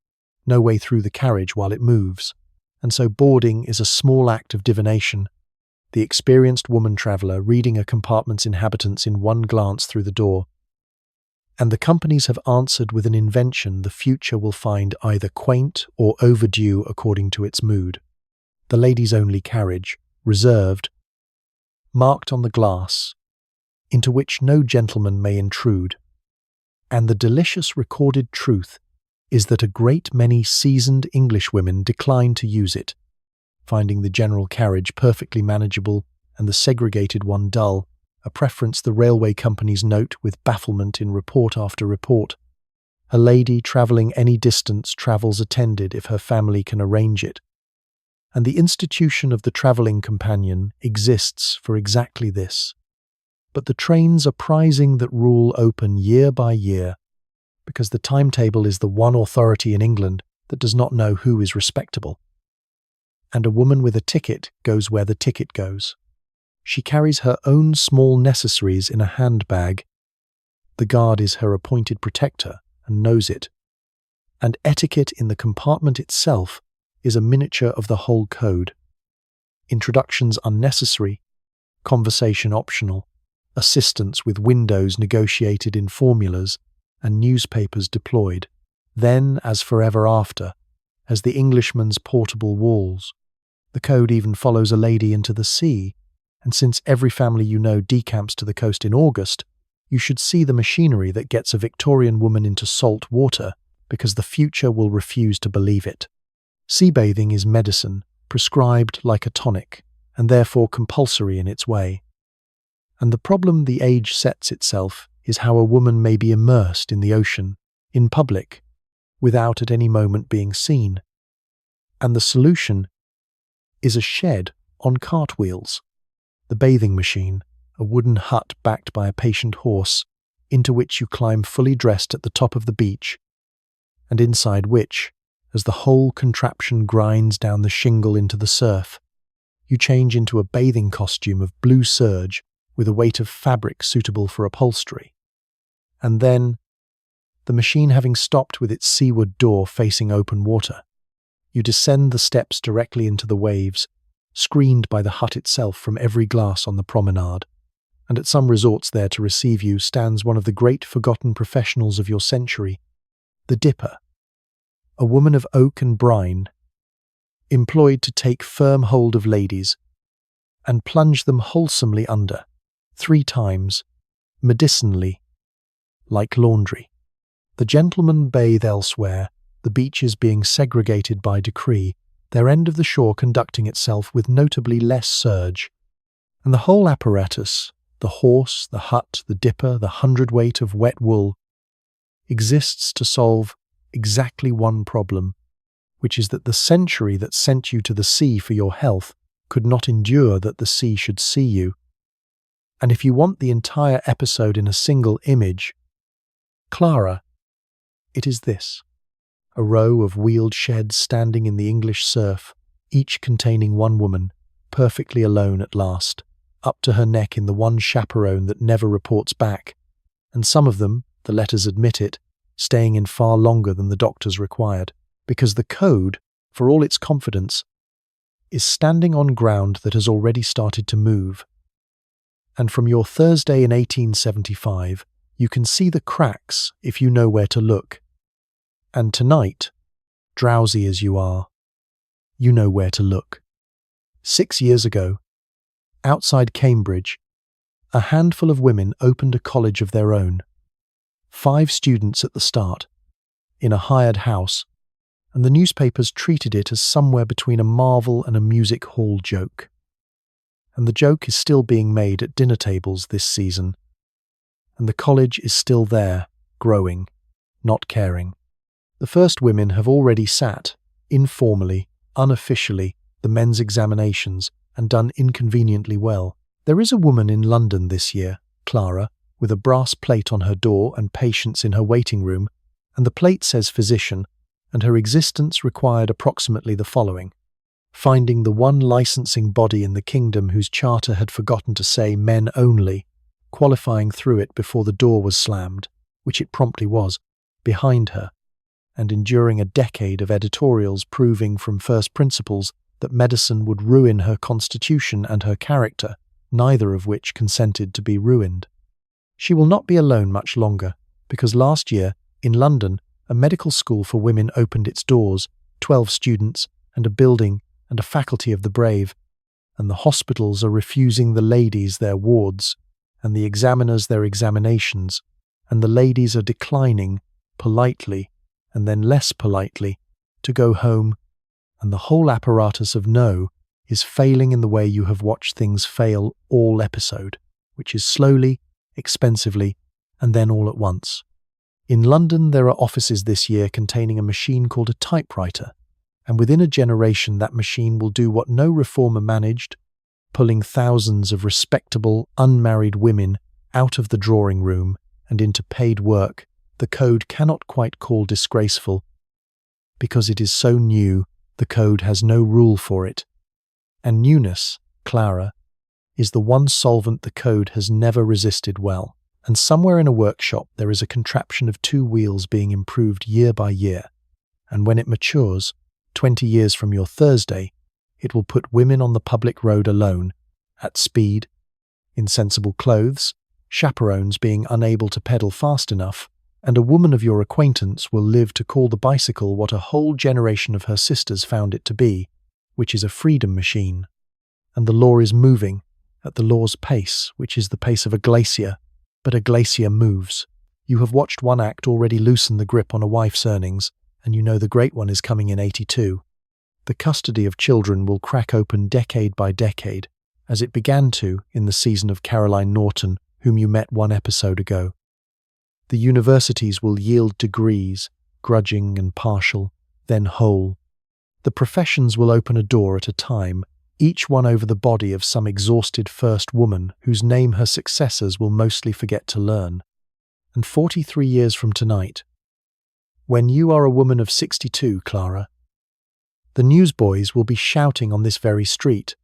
no way through the carriage while it moves, and so boarding is a small act of divination, the experienced woman traveller reading a compartment's inhabitants in one glance through the door. And the companies have answered with an invention the future will find either quaint or overdue according to its mood. The ladies-only carriage, reserved, marked on the glass, into which no gentleman may intrude. And the delicious recorded truth is that a great many seasoned Englishwomen decline to use it, finding the general carriage perfectly manageable and the segregated one dull, a preference the railway companies note with bafflement in report after report. A lady travelling any distance travels attended if her family can arrange it, and the institution of the travelling companion exists for exactly this. But the trains are prizing that rule open year by year, because the timetable is the one authority in England that does not know who is respectable. And a woman with a ticket goes where the ticket goes. She carries her own small necessaries in a handbag. The guard is her appointed protector and knows it. And etiquette in the compartment itself is a miniature of the whole code. Introductions unnecessary, conversation optional, assistance with windows negotiated in formulas, and newspapers deployed. Then, as forever after, as the Englishman's portable walls. The code even follows a lady into the sea, and since every family you know decamps to the coast in August, you should see the machinery that gets a Victorian woman into salt water, because the future will refuse to believe it. Sea bathing is medicine, prescribed like a tonic, and therefore compulsory in its way. And the problem the age sets itself is how a woman may be immersed in the ocean, in public, without at any moment being seen. And the solution is a shed on cartwheels. The bathing machine, a wooden hut backed by a patient horse, into which you climb fully dressed at the top of the beach, and inside which, as the whole contraption grinds down the shingle into the surf, you change into a bathing costume of blue serge with a weight of fabric suitable for upholstery. And then, the machine having stopped with its seaward door facing open water, you descend the steps directly into the waves, screened by the hut itself from every glass on the promenade, and at some resorts there to receive you stands one of the great forgotten professionals of your century, the dipper, a woman of oak and brine, employed to take firm hold of ladies and plunge them wholesomely under, 3 times, medicinally, like laundry. The gentlemen bathe elsewhere, the beaches being segregated by decree, their end of the shore conducting itself with notably less surge, and the whole apparatus, the horse, the hut, the dipper, the hundredweight of wet wool, exists to solve exactly one problem, which is that the century that sent you to the sea for your health could not endure that the sea should see you. And if you want the entire episode in a single image, Clara, it is this. A row of wheeled sheds standing in the English surf, each containing one woman, perfectly alone at last, up to her neck in the one chaperone that never reports back, and some of them, the letters admit it, staying in far longer than the doctors required, because the code, for all its confidence, is standing on ground that has already started to move. And from your Thursday in 1875, you can see the cracks if you know where to look. And tonight, drowsy as you are, you know where to look. 6 years ago, outside Cambridge, a handful of women opened a college of their own. 5 students at the start, in a hired house, and the newspapers treated it as somewhere between a marvel and a music hall joke. And the joke is still being made at dinner tables this season, and the college is still there, growing, not caring. The first women have already sat, informally, unofficially, the men's examinations, and done inconveniently well. There is a woman in London this year, Clara, with a brass plate on her door and patients in her waiting room, and the plate says physician, and her existence required approximately the following: finding the one licensing body in the kingdom whose charter had forgotten to say men only, qualifying through it before the door was slammed, which it promptly was, behind her, and enduring a decade of editorials proving from first principles that medicine would ruin her constitution and her character, neither of which consented to be ruined. She will not be alone much longer, because last year, in London, a medical school for women opened its doors, 12 students, and a building, and a faculty of the brave, and the hospitals are refusing the ladies their wards, and the examiners their examinations, and the ladies are declining, politely, and then less politely, to go home, and the whole apparatus of no is failing in the way you have watched things fail all episode, which is slowly, expensively, and then all at once. In London there are offices this year containing a machine called a typewriter, and within a generation that machine will do what no reformer managed, pulling thousands of respectable, unmarried women out of the drawing room and into paid work the code cannot quite call disgraceful, because it is so new the code has no rule for it. And newness, Clara, is the one solvent the code has never resisted well. And somewhere in a workshop there is a contraption of 2 wheels being improved year by year, and when it matures, 20 years from your Thursday, it will put women on the public road alone, at speed, in sensible clothes, chaperones being unable to pedal fast enough, and a woman of your acquaintance will live to call the bicycle what a whole generation of her sisters found it to be, which is a freedom machine. And the law is moving, at the law's pace, which is the pace of a glacier, but a glacier moves. You have watched one act already loosen the grip on a wife's earnings, and you know the great one is coming in 82. The custody of children will crack open decade by decade, as it began to in the season of Caroline Norton, whom you met 1 episode ago. The universities will yield degrees, grudging and partial, then whole. The professions will open a door at a time, each one over the body of some exhausted first woman whose name her successors will mostly forget to learn. And 43 years from tonight, when you are a woman of 62, Clara, the newsboys will be shouting on this very street.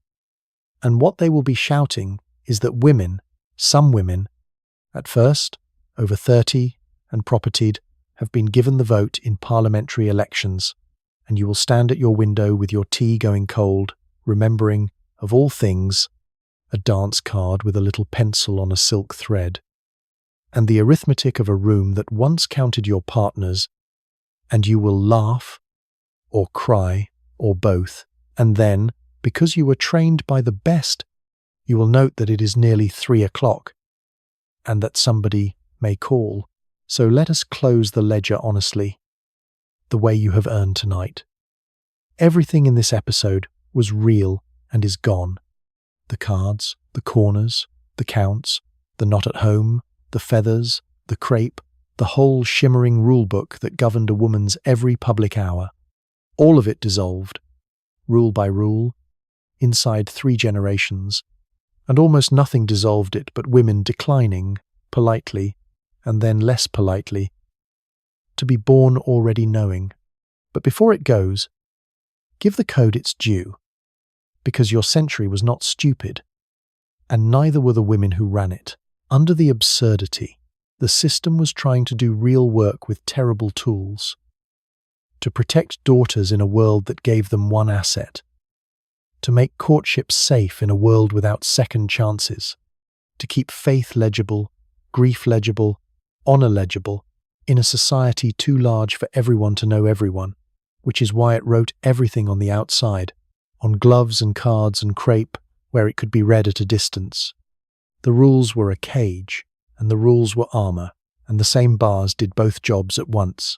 And what they will be shouting is that women, some women, at first, over 30 and propertied, have been given the vote in parliamentary elections, and you will stand at your window with your tea going cold, remembering, of all things, a dance card with a little pencil on a silk thread, and the arithmetic of a room that once counted your partners, and you will laugh, or cry, or both, and then, because you were trained by the best, you will note that it is nearly 3 o'clock, and that somebody may call. So let us close the ledger honestly, the way you have earned tonight. Everything in this episode was real and is gone. The cards, the corners, the counts, the not at home, the feathers, the crepe, the whole shimmering rulebook that governed a woman's every public hour. All of it dissolved, rule by rule, inside 3 generations, and almost nothing dissolved it but women declining, politely, and then less politely, to be born already knowing. But before it goes, give the code its due, because your century was not stupid, and neither were the women who ran it. Under the absurdity, the system was trying to do real work with terrible tools, to protect daughters in a world that gave them one asset, to make courtship safe in a world without second chances, to keep faith legible, grief legible, honor legible, in a society too large for everyone to know everyone, which is why it wrote everything on the outside, on gloves and cards and crepe, where it could be read at a distance. The rules were a cage, and the rules were armor, and the same bars did both jobs at once.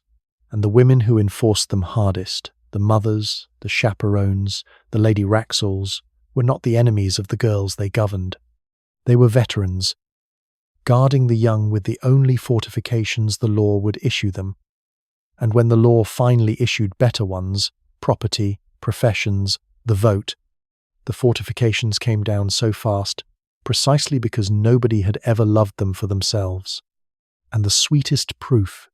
and the women who enforced them hardest, the mothers, the chaperones, the Lady Wraxalls, were not the enemies of the girls they governed. They were veterans, guarding the young with the only fortifications the law would issue them. And when the law finally issued better ones, property, professions, the vote, the fortifications came down so fast, precisely because nobody had ever loved them for themselves. And the sweetest proof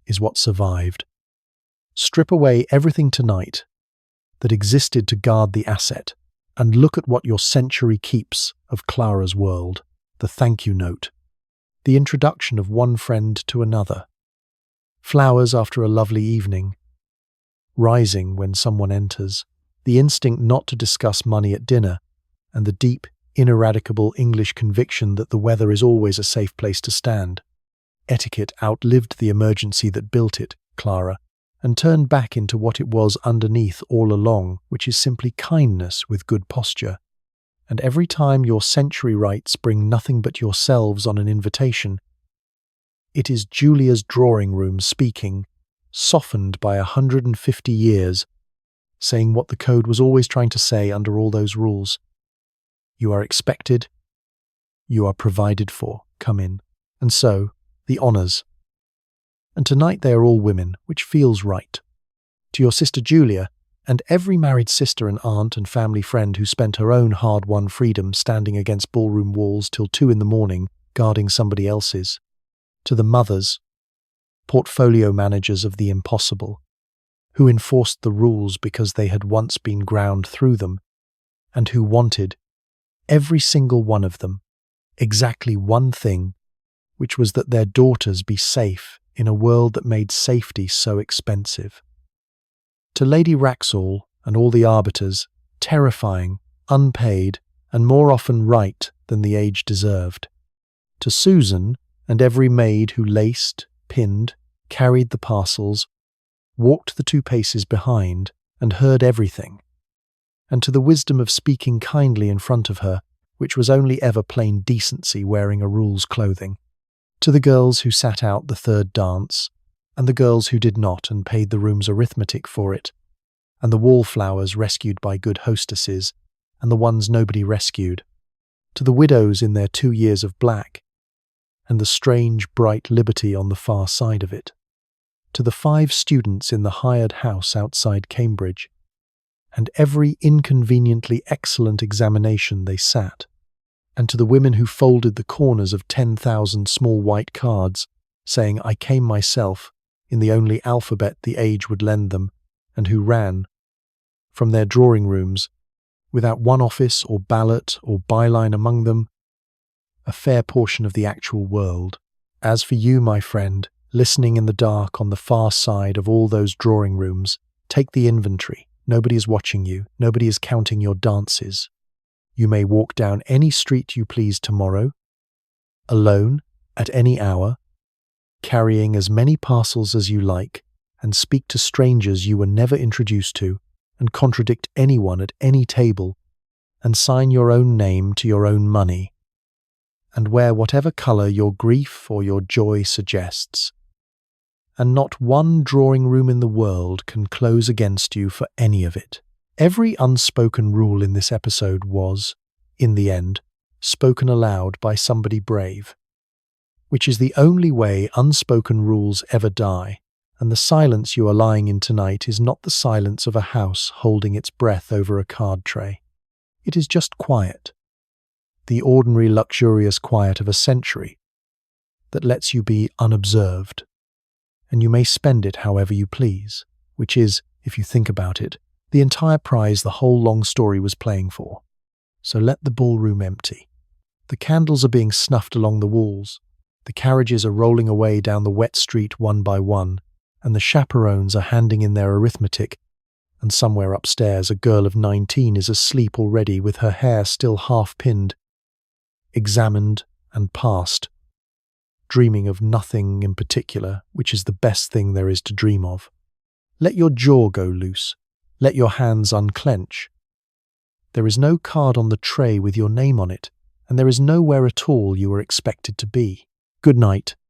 is what survived. Strip away everything tonight that existed to guard the asset, and look at what your century keeps of Clara's world, the thank you note, the introduction of one friend to another, flowers after a lovely evening, rising when someone enters, the instinct not to discuss money at dinner, and the deep, ineradicable English conviction that the weather is always a safe place to stand. Etiquette outlived the emergency that built it, Clara, and turned back into what it was underneath all along, which is simply kindness with good posture. And every time your century rights bring nothing but yourselves on an invitation, it is Julia's drawing room speaking, softened by 150 years, saying what the code was always trying to say under all those rules. You are expected, you are provided for, come in. And so, the honours. And tonight they are all women, which feels right. To your sister Julia, and every married sister and aunt and family friend who spent her own hard-won freedom standing against ballroom walls till 2 a.m, guarding somebody else's. To the mothers, portfolio managers of the impossible, who enforced the rules because they had once been ground through them, and who wanted, every single one of them, exactly one thing, which was that their daughters be safe in a world that made safety so expensive. To Lady Wraxall and all the arbiters, terrifying, unpaid, and more often right than the age deserved. To Susan and every maid who laced, pinned, carried the parcels, walked the 2 paces behind, and heard everything. And to the wisdom of speaking kindly in front of her, which was only ever plain decency wearing a rule's clothing. To the girls who sat out the 3rd dance, and the girls who did not and paid the room's arithmetic for it, and the wallflowers rescued by good hostesses, and the ones nobody rescued. To the widows in their 2 years of black, and the strange, bright liberty on the far side of it. To the 5 students in the hired house outside Cambridge, and every inconveniently excellent examination they sat. And to the women who folded the corners of 10,000 small white cards, saying, I came myself, in the only alphabet the age would lend them, and who ran, from their drawing rooms, without one office or ballot or byline among them, a fair portion of the actual world. As for you, my friend, listening in the dark on the far side of all those drawing rooms, take the inventory. Nobody is watching you. Nobody is counting your dances. You may walk down any street you please tomorrow, alone, at any hour, carrying as many parcels as you like, and speak to strangers you were never introduced to, and contradict anyone at any table, and sign your own name to your own money, and wear whatever colour your grief or your joy suggests. And not one drawing room in the world can close against you for any of it. Every unspoken rule in this episode was, in the end, spoken aloud by somebody brave, which is the only way unspoken rules ever die, and the silence you are lying in tonight is not the silence of a house holding its breath over a card tray. It is just quiet, the ordinary luxurious quiet of a century that lets you be unobserved, and you may spend it however you please, which is, if you think about it, the entire prize the whole long story was playing for. So let the ballroom empty. The candles are being snuffed along the walls, the carriages are rolling away down the wet street one by one, and the chaperones are handing in their arithmetic, and somewhere upstairs a girl of 19 is asleep already with her hair still half-pinned, examined and passed, dreaming of nothing in particular, which is the best thing there is to dream of. Let your jaw go loose. Let your hands unclench. There is no card on the tray with your name on it, and there is nowhere at all you are expected to be. Good night.